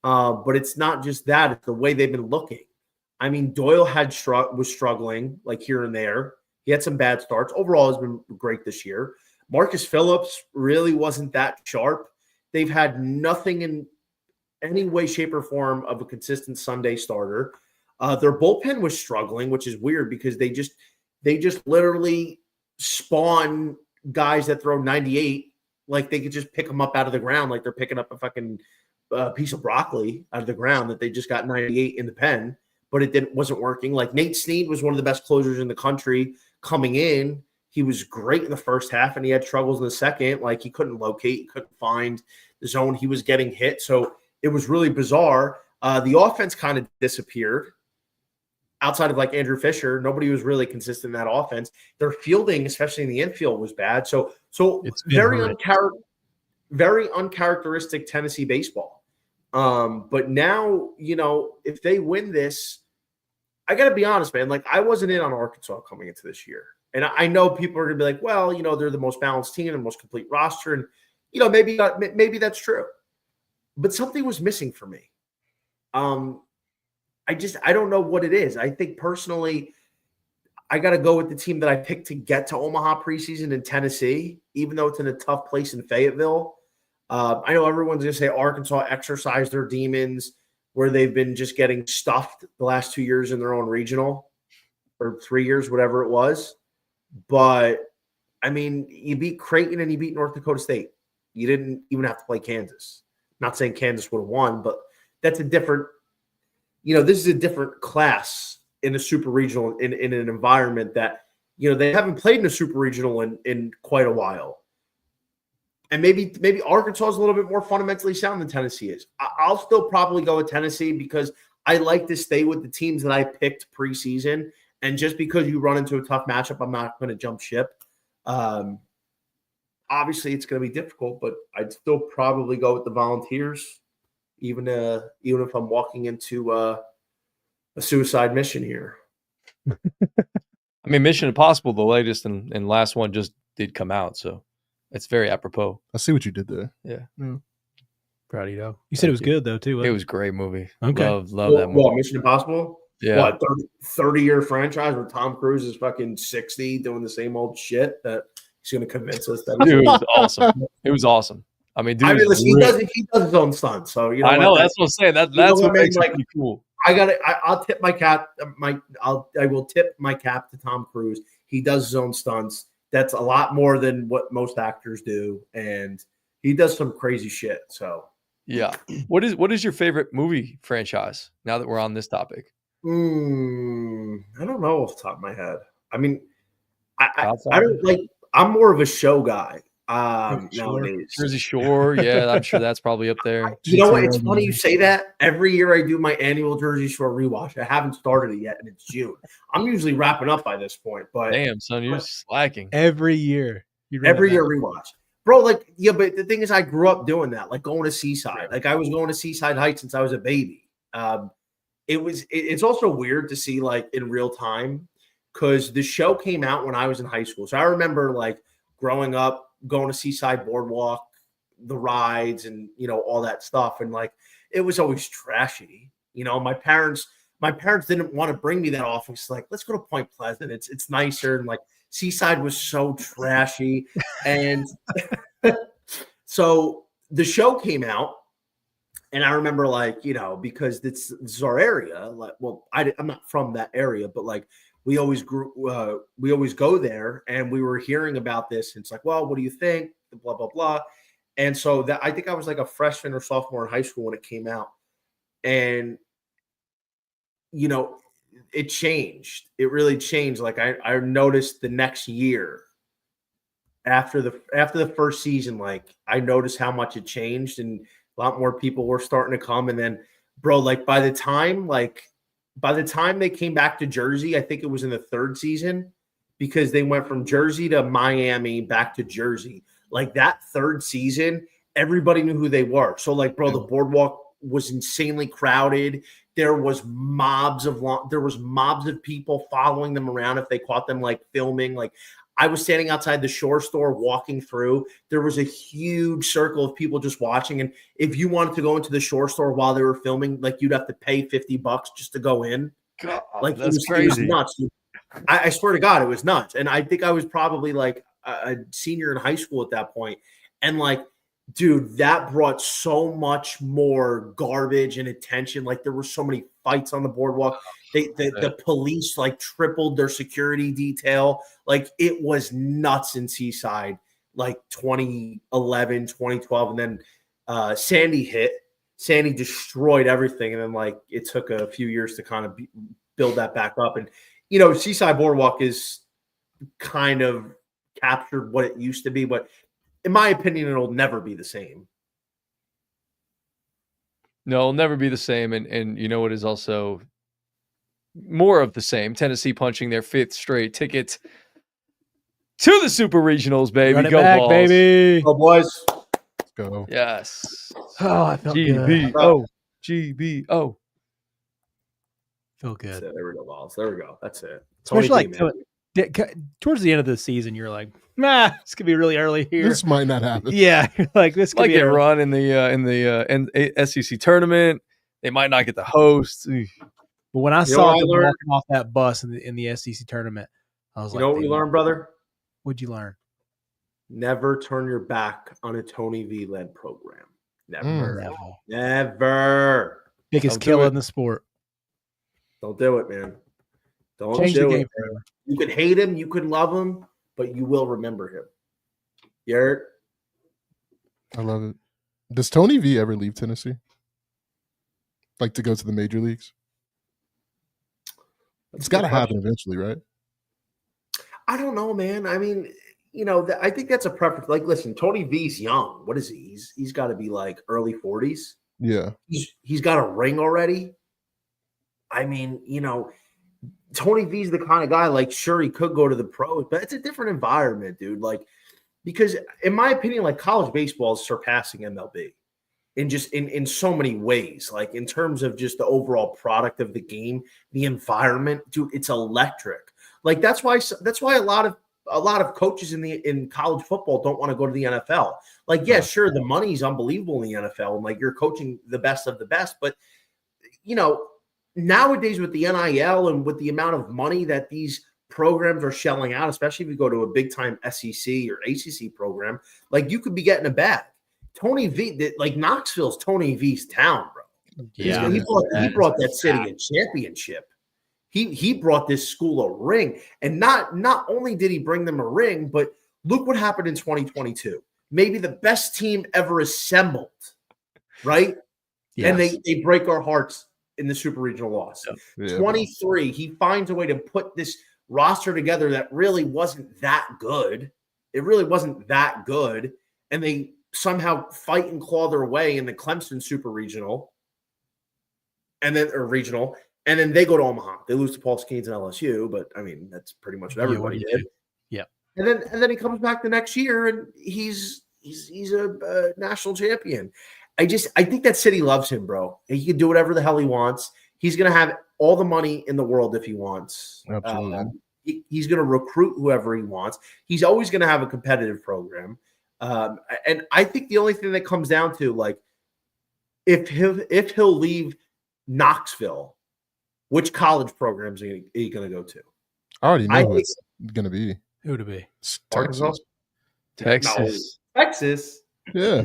But it's not just that; it's the way they've been looking. I mean, Doyle was struggling here and there. He had some bad starts. Overall, has been great this year. Marcus Phillips really wasn't that sharp. They've had nothing in any way, shape, or form of a consistent Sunday starter. Their bullpen was struggling, which is weird because they just literally spawn guys that throw 98 like they could just pick them up out of the ground like they're picking up a fucking piece of broccoli out of the ground that they just got 98 in the pen, but it wasn't working. Like Nate Snead was one of the best closers in the country coming in. He was great in the first half and he had struggles in the second. Like he couldn't locate, he couldn't find the zone. He was getting hit. So it was really bizarre. The offense kind of disappeared. Outside of Andrew Fisher, nobody was really consistent in that offense. Their fielding, especially in the infield, was bad. So it's very uncharacteristic Tennessee baseball. But now, if they win this, I got to be honest, man. I wasn't in on Arkansas coming into this year. And I know people are going to be like, well, they're the most balanced team and the most complete roster. And, maybe that's true. But something was missing for me. I don't know what it is. I think personally, I got to go with the team that I picked to get to Omaha preseason in Tennessee, even though it's in a tough place in Fayetteville. I know everyone's going to say Arkansas exercised their demons where they've been just getting stuffed the last 2 years in their own regional or 3 years, whatever it was. But, I mean, you beat Creighton and you beat North Dakota State. You didn't even have to play Kansas. Not saying Kansas would have won, but that's a different – this is a different class in a super regional in an environment that, they haven't played in a super regional in quite a while. And maybe Arkansas is a little bit more fundamentally sound than Tennessee is. I'll still probably go with Tennessee because I like to stay with the teams that I picked preseason. And just because you run into a tough matchup, I'm not going to jump ship. Obviously, it's going to be difficult, but I'd still probably go with the Volunteers, even if I'm walking into a suicide mission here. I mean, Mission Impossible, the latest and last one just did come out, so it's very apropos. I see what you did there. Yeah. Proud of you, though. You said it was good, though, too. It was a great movie. Okay. Love that movie. What, Mission Impossible? Yeah. What, 30-year franchise where Tom Cruise is fucking 60 doing the same old shit that he's going to convince us that Dude, it was awesome. It was awesome. I mean, dude, listen, he does his own stunts, so I know that's what I'm saying. That's what makes it pretty cool. I'll tip my cap. I will tip my cap to Tom Cruise. He does his own stunts. That's a lot more than what most actors do, and he does some crazy shit. So yeah, what is your favorite movie franchise? Now that we're on this topic, I don't know off the top of my head. I mean, I don't like. I'm more of a show guy. Nowadays. Jersey Shore, yeah, I'm sure that's probably up there. You know what? It's funny you say that. Every year I do my annual Jersey Shore rewatch. I haven't started it yet, and it's June. I'm usually wrapping up by this point, but damn, son, you're slacking. Every year. Every year rewatch. Bro, but the thing is I grew up doing that, like going to Seaside. Like I was going to Seaside Heights since I was a baby. It's also weird to see like in real time because the show came out when I was in high school. So I remember like growing up, going to Seaside Boardwalk, the rides and, all that stuff. And like, it was always trashy. My parents didn't want to bring me that often. It's like, let's go to Point Pleasant. It's nicer. And like Seaside was so trashy. And so the show came out and I remember like, because this is our area. Like, well, I'm not from that area, but like, we always go there and we were hearing about this. And it's like, well, what do you think? Blah, blah, blah. And so that I think I was like a freshman or sophomore in high school when it came out. And, it changed. It really changed. Like I noticed the next year after the first season, like I noticed how much it changed and a lot more people were starting to come. And then, bro, like by the time they came back to Jersey, I think it was in the third season because they went from Jersey to Miami back to Jersey. Like that third season, everybody knew who they were. So like, bro, the boardwalk was insanely crowded. There was mobs of people following them around if they caught them like filming. Like I was standing outside the Shore store walking through. There was a huge circle of people just watching. And if you wanted to go into the Shore store while they were filming, like you'd have to pay $50 just to go in. God, like that's crazy. It was nuts. I swear to God, it was nuts. And I think I was probably like a senior in high school at that point. And like, dude, that brought so much more garbage and attention. Like there were so many fights on the boardwalk. The police like tripled their security detail. Like it was nuts in Seaside, like 2011, 2012. And then Sandy hit. Sandy destroyed everything. And then like it took a few years to kind of build that back up. And, Seaside Boardwalk is kind of captured what it used to be. But in my opinion, it'll never be the same. No, it'll never be the same. And you know what is also more of the same? Tennessee punching their 5th straight ticket to the Super Regionals, baby. Run it Go back, Vols. baby. Go boys. Let's go. Yes. Oh, I felt good. GBO. GBO. Feel good. That's it. There we go, Vols. There we go. That's it. Especially like towards the end of the season, you're like, nah, it's gonna be really early here. This might not happen. Yeah, like this could Might be get run in the SEC tournament. They might not get the host. But when I know saw what I them learned? walking off that bus in the SEC tournament, I was You like, know what we learned, brother? What'd you learn? Never turn your back on a Tony V led program. Never. Never. Never. Biggest Don't do killer it. in the sport. Don't do it, man. Don't Change the do game it. forever. You could hate him, you could love him, but you will remember him. You heard? I love it. Does Tony V ever leave Tennessee? Like to go to the major leagues? That's It's a good got to happen question. eventually, right? I don't know, man. I mean, I think that's a preference. Like, listen, Tony V's young. What is he? He's got to be like early 40s. Yeah. He's got a ring already. I mean, Tony V's the kind of guy, like, sure, he could go to the pros, but it's a different environment, dude. Like, because in my opinion, like, college baseball is surpassing MLB in so many ways. Like, in terms of just the overall product of the game, the environment, dude, it's electric. Like, that's why a lot of coaches in college football don't want to go to the NFL. Like, yeah, sure, the money's unbelievable in the NFL, and like you're coaching the best of the best, but nowadays with the NIL and with the amount of money that these programs are shelling out, especially if you go to a big time SEC or ACC program, like you could be getting a bag. Tony V, like Knoxville's Tony V's town, bro. Yeah. He brought that city a championship. He brought this school a ring, and not only did he bring them a ring, but look what happened in 2022. Maybe the best team ever assembled, right? Yes. And they break our hearts in the super regional loss. Yeah. 23, he finds a way to put this roster together that really wasn't that good. It really wasn't that good, and they somehow fight and claw their way in the Clemson super regional, and then they go to Omaha. They lose to Paul Skeens and LSU, but I mean that's pretty much what everybody did. Yeah. And then he comes back the next year and he's a national champion. I think that city loves him, bro. He can do whatever the hell he wants. He's gonna have all the money in the world if he wants. Absolutely. He's gonna recruit whoever he wants. He's always gonna have a competitive program. And I think the only thing that comes down to, like, if he'll leave Knoxville, which college programs are he going to go to? I already know who it's going to be. Who would it be? It's Arkansas? Texas. No, Texas. Yeah.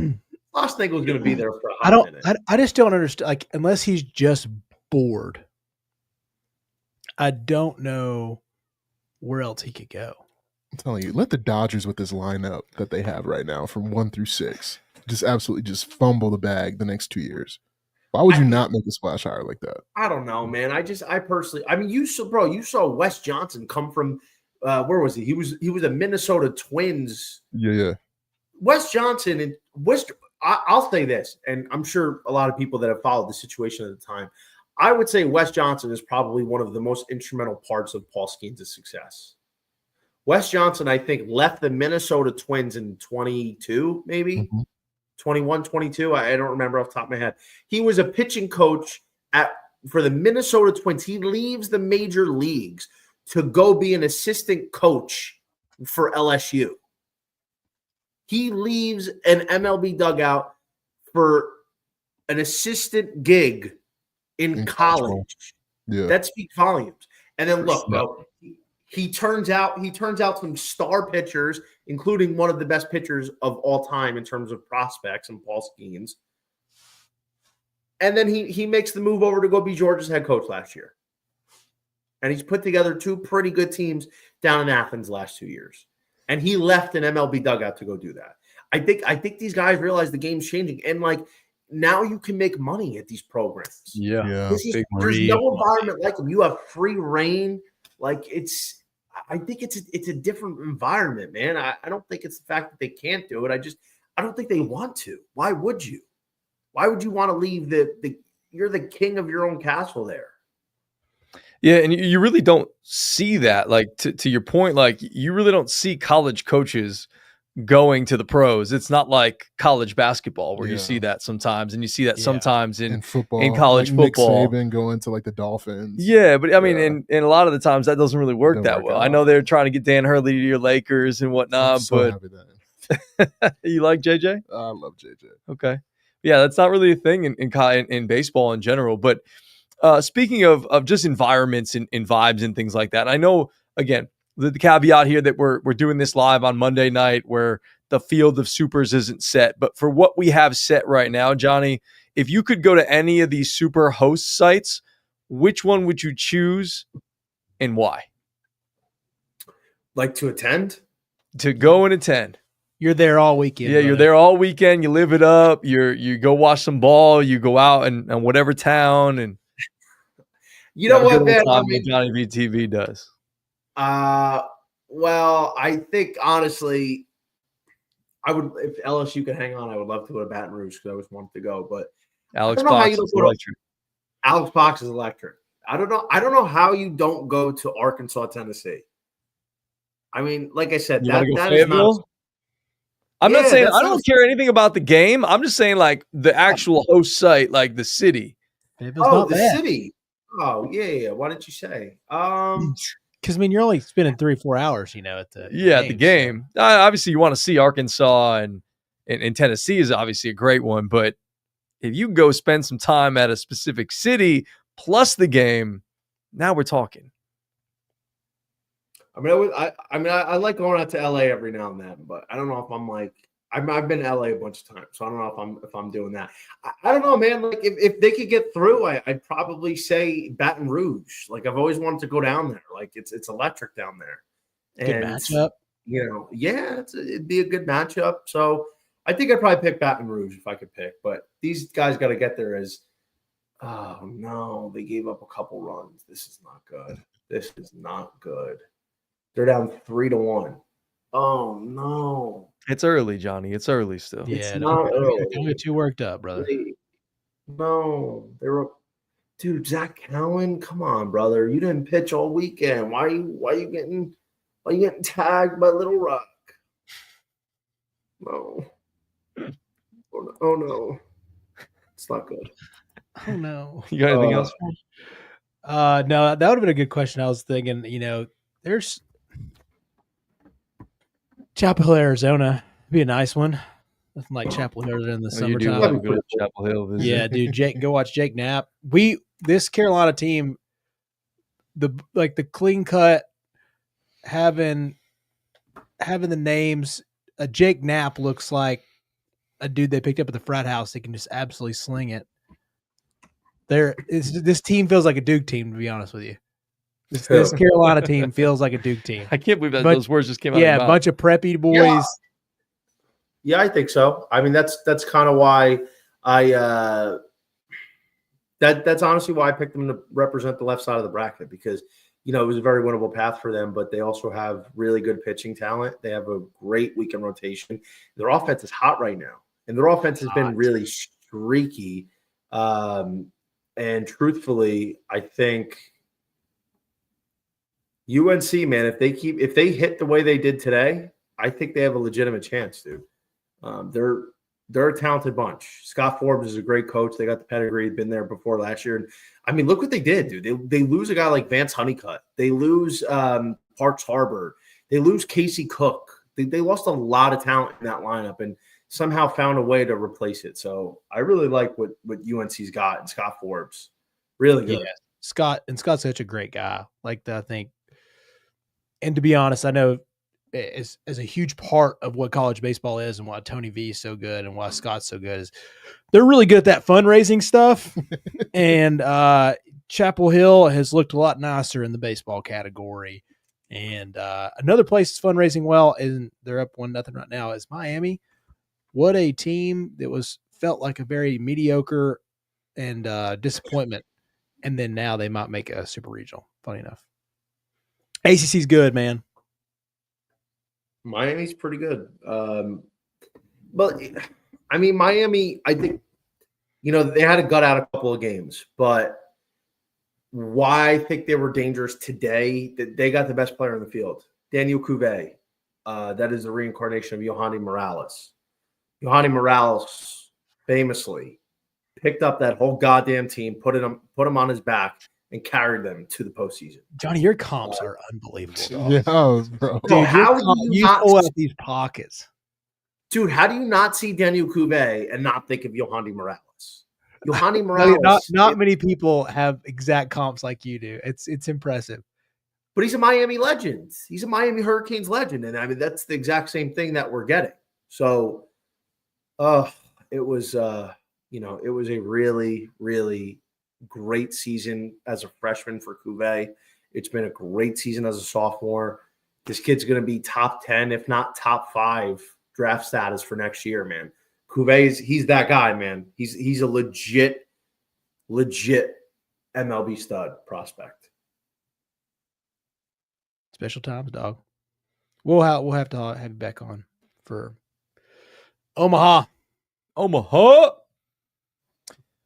Lost think was going to be there for a hot I don't. minute. I just don't understand. Like, unless he's just bored, I don't know where else he could go. I'm telling you, let the Dodgers with this lineup that they have right now from 1 through 6 just absolutely just fumble the bag the next 2 years. Why would you not make a splash hire like that? I don't know, man. You saw Wes Johnson come from where was he? He was a Minnesota Twins. Yeah. Wes Johnson and I'll say this, and I'm sure a lot of people that have followed the situation at the time, I would say Wes Johnson is probably one of the most instrumental parts of Paul Skeens' success. Wes Johnson, I think, left the Minnesota Twins in 22, maybe. Mm-hmm. 21, 22. I don't remember off the top of my head. He was a pitching coach for the Minnesota Twins. He leaves the major leagues to go be an assistant coach for LSU. He leaves an MLB dugout for an assistant gig in college. Yeah. That speaks volumes. And then look, bro, he turns out some star pitchers, including one of the best pitchers of all time in terms of prospects, and Paul Skeens. And then he makes the move over to go be Georgia's head coach last year. And he's put together 2 pretty good teams down in Athens the last 2 years. And he left an MLB dugout to go do that. I think these guys realize the game's changing. And, like, now you can make money at these programs. Yeah. There's no environment like them. You have free reign. Like, I think it's a different environment, man. I don't think it's the fact that they can't do it. I don't think they want to. Why would you? Why would you want to leave you're the king of your own castle there? Yeah, and you really don't see that. Like, to your point, like, you really don't see college coaches going to the pros. It's not like college basketball where you see that sometimes, and you see that sometimes in football, in college like football. Nick Saban going to like the Dolphins. Yeah, but I mean, and a lot of the times that doesn't really work that well. out. I know they're trying to get Dan Hurley to your Lakers and whatnot, I'm so happy that. you like JJ? I love JJ. Okay. Yeah, that's not really a thing in baseball in general. But speaking of just environments and vibes and things like that, and I know, again, the caveat here that we're doing this live on Monday night where the field of supers isn't set. But for what we have set right now, Johnny, if you could go to any of these super host sites, which one would you choose and why? Like to attend? To go and attend. You're there all weekend. Yeah, you're there all weekend. You live it up. You go watch some ball. You go out and whatever town and you know what, man? Johnny VTV does. Well, I think honestly, I would, if LSU could hang on, I would love to go to Baton Rouge because I always wanted to go. But Alex Box is electric. Alex Box is electric. I don't know how you don't go to Arkansas, Tennessee. I mean, like I said, that is not. I'm not saying I don't care anything about the game. I'm just saying like the actual host site, like the city. The city. Oh yeah. Why didn't you say? Because I mean, you're only spending 3-4 hours, at the at the game. Obviously, you want to see Arkansas and Tennessee is obviously a great one, but if you go spend some time at a specific city plus the game, now we're talking. I mean, I like going out to LA every now and then, but I don't know if I'm like I've been to LA a bunch of times, so I don't know if I'm doing that. I don't know, man. Like if they could get through, I'd probably say Baton Rouge. Like I've always wanted to go down there. Like it's electric down there. Good matchup. It'd be a good matchup. So I think I'd probably pick Baton Rouge if I could pick. But these guys got to get there as. Oh no, they gave up a couple runs. This is not good. This is not good. They're down 3-1. Oh no! It's early, Johnny. It's early still. Yeah, it's not early. Don't get too worked up, brother. No, dude. Zach Cowan, come on, brother. You didn't pitch all weekend. Why are you getting tagged by Little Rock? No. Oh no. It's not good. Oh no. You got anything else? No, that would have been a good question. I was thinking, there's Chapel Hill, Arizona. Be a nice one. Nothing like Chapel Hill in the summertime. You do go to Chapel Hill visit. Yeah, dude. Go watch Jake Knapp. This Carolina team, the clean cut, having the names. Jake Knapp looks like a dude they picked up at the frat house. They can just absolutely sling it. This team feels like a Duke team, to be honest with you. This Carolina team feels like a Duke team. I can't believe that those words just came out. Yeah, a bunch of preppy boys. Yeah, I think so. I mean, that's kind of why that's honestly why I picked them to represent the left side of the bracket because it was a very winnable path for them. But they also have really good pitching talent. They have a great weekend rotation. Their offense is hot right now, and their offense has been really streaky. And truthfully, I think UNC, man, if they hit the way they did today, I think they have a legitimate chance, dude. They're a talented bunch. Scott Forbes is a great coach. They got the pedigree, been there before last year. And I mean, look what they did, dude. They lose a guy like Vance Honeycutt. They lose Parks Harbor. They lose Casey Cook. They lost a lot of talent in that lineup and somehow found a way to replace it. So I really like what UNC's got and Scott Forbes. Really good. Yeah. Scott's such a great guy. Like I think, and to be honest, I know as a huge part of what college baseball is and why Tony V is so good and why Scott's so good is they're really good at that fundraising stuff. And Chapel Hill has looked a lot nicer in the baseball category. And another place that's fundraising well, and they're up 1-0 right now, is Miami. What a team that felt like a very mediocre and disappointment. And then now they might make a super regional. Funny enough. ACC's good, man. Miami's pretty good. But I mean, Miami, I think, they had to gut out a couple of games, but why I think they were dangerous today, that they got the best player in the field, Daniel Cuvée. That is the reincarnation of Yohanny Morales. Yohanny Morales famously picked up that whole goddamn team, put him on his back, and carried them to the postseason. Johnny, your comps are unbelievable. Yeah, bro. Dude, how do you pull out these pockets? Dude, how do you not see Daniel Couvé and not think of Yohani Morales? Yohani Morales. Not many people have exact comps like you do. It's impressive. But he's a Miami legend. He's a Miami Hurricanes legend. And I mean, that's the exact same thing that we're getting. So it was it was a really, really great season as a freshman for Couvé. It's been a great season as a sophomore. This kid's going to be top 10, if not top 5 draft status for next year, man. Couvé, he's that guy, man. He's a legit MLB stud prospect. Special times, dog. We'll have to have you back on for Omaha.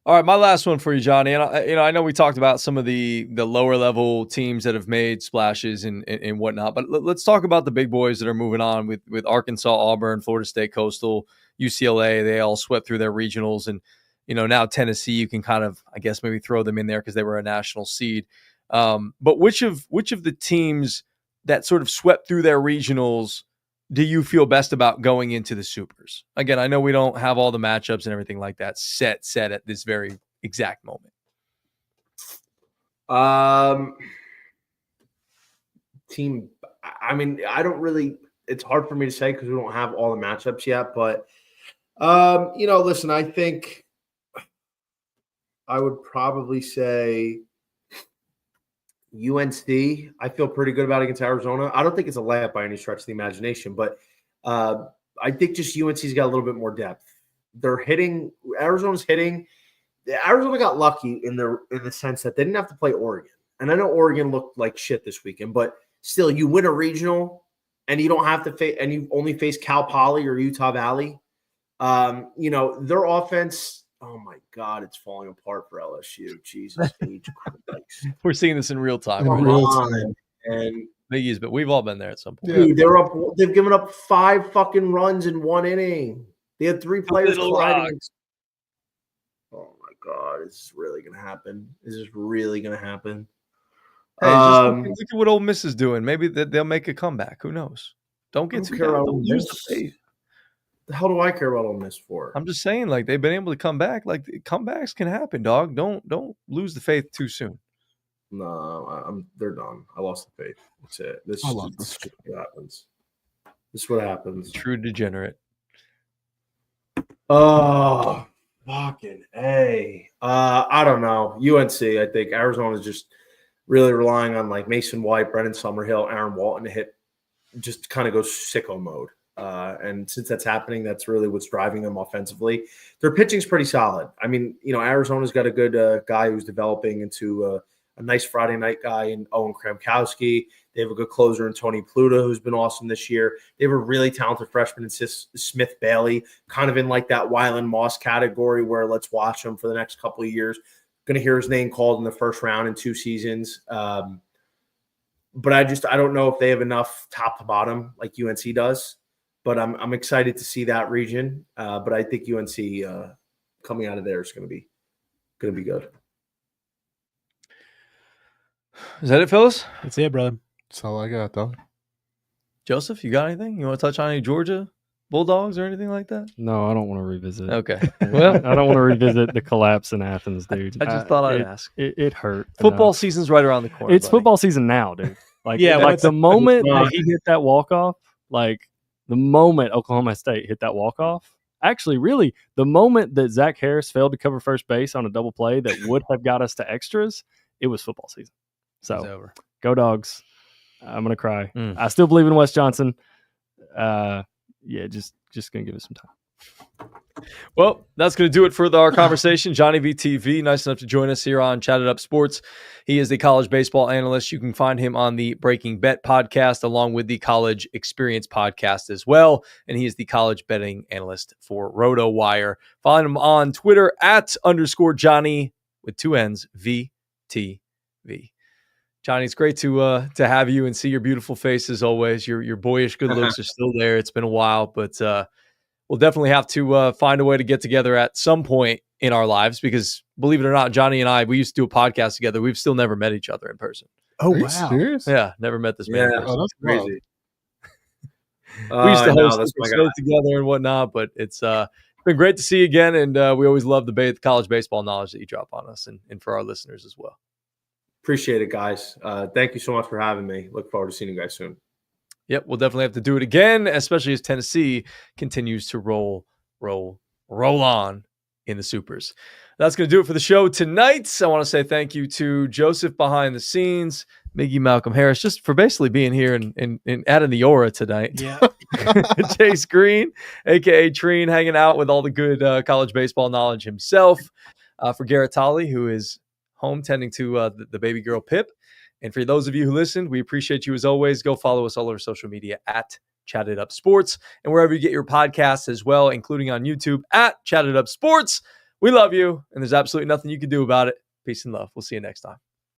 All right, my last one for you, Johnny. And I know we talked about some of the lower level teams that have made splashes and whatnot, but let's talk about the big boys that are moving on with Arkansas, Auburn, Florida State, Coastal, UCLA. They all swept through their regionals, and now Tennessee, you can kind of, I guess, maybe throw them in there because they were a national seed. But which of the teams that sort of swept through their regionals do you feel best about going into the Supers? Again, I know we don't have all the matchups and everything like that set at this very exact moment. Team, I mean, I don't really, it's hard for me to say because we don't have all the matchups yet, but, listen, I think I would probably say UNC, I feel pretty good about against Arizona. I don't think it's a layup by any stretch of the imagination, but I think just UNC's got a little bit more depth. They're hitting. Arizona's hitting. Arizona got lucky in the sense that they didn't have to play Oregon, and I know Oregon looked like shit this weekend, but still, you win a regional, and you don't have to face, and you only face Cal Poly or Utah Valley. Their offense. Oh my God, it's falling apart for LSU. Jesus H. Christ. We're seeing this in real time. And Biggies, but we've all been there at some point. Dude, they've given up 5 fucking runs in 1 inning. They had 3 players colliding. Oh my God, is this really gonna happen? Is this really gonna happen? Hey, just look at what Ole Miss is doing. Maybe they'll make a comeback. Who knows? Don't get too down. Don't lose the faith. The hell do I care about Ole Miss for? I'm just saying, like, they've been able to come back. Like, comebacks can happen, dog. Don't lose the faith too soon. No, they're done. I lost the faith. That's it. This is what happens. This is what happens. True degenerate. Oh, fucking A. I don't know. UNC, I think Arizona's just really relying on like Mason White, Brennan Summerhill, Aaron Walton to hit, just kind of go sicko mode. And since that's happening, that's really what's driving them offensively. Their pitching's pretty solid. I mean, Arizona's got a good guy who's developing into a nice Friday night guy in Owen Kramkowski. They have a good closer in Tony Pluta, who's been awesome this year. They have a really talented freshman in Smith Bailey, kind of in like that Wyland Moss category where let's watch him for the next couple of years. Going to hear his name called in the first round in 2 seasons. But I don't know if they have enough top to bottom like UNC does. But I'm excited to see that region. But I think UNC coming out of there is going to be good. Is that it, Phyllis? That's it, brother. That's all I got, though. Joseph, you got anything? You want to touch on any Georgia Bulldogs or anything like that? No, I don't want to revisit. Okay. Well, I don't want to revisit the collapse in Athens, dude. I just thought I'd ask. It hurt. Football season's right around the corner. It's football season now, dude. Like, Yeah, like the moment that he hit that walk-off, like the moment Oklahoma State hit that walk-off, actually, really, the moment that Zach Harris failed to cover first base on a double play that would have got us to extras, it was football season. So, go Dogs. I'm going to cry. I still believe in Wes Johnson. Just going to give it some time. Well, that's going to do it for our conversation. Johnny VTV, nice enough to join us here on Chat It Up Sports. He is the college baseball analyst. You can find him on the Breaking Bet podcast along with the College Experience podcast as well. And he is the college betting analyst for RotoWire. Find him on Twitter @_Johnny with 2 N's VTV. Johnny, it's great to have you and see your beautiful face as always. Your boyish good looks are still there. It's been a while, but we'll definitely have to find a way to get together at some point in our lives because, believe it or not, Johnny and I, we used to do a podcast together. We've still never met each other in person. Oh, Are you wow. serious? Yeah, never met this man. Yeah, Oh, that's crazy. We used to host that's my shows guy. together and whatnot, but it's been great to see you again, and we always love the college baseball knowledge that you drop on us and for our listeners as well. Appreciate it, guys. Thank you so much for having me. Look forward to seeing you guys soon. Yep, we'll definitely have to do it again, especially as Tennessee continues to roll on in the Supers. That's going to do it for the show tonight. I want to say thank you to Joseph behind the scenes, Miggy Malcolm Harris, just for basically being here and adding the aura tonight. Yeah. Chase Green, a.k.a. Treen, hanging out with all the good college baseball knowledge himself. For Garrett Tolley, who is home tending to the baby girl Pip. And for those of you who listened, we appreciate you as always. Go follow us all over social media at Chat It Up Sports and wherever you get your podcasts as well, including on YouTube at Chat It Up Sports. We love you, and there's absolutely nothing you can do about it. Peace and love. We'll see you next time.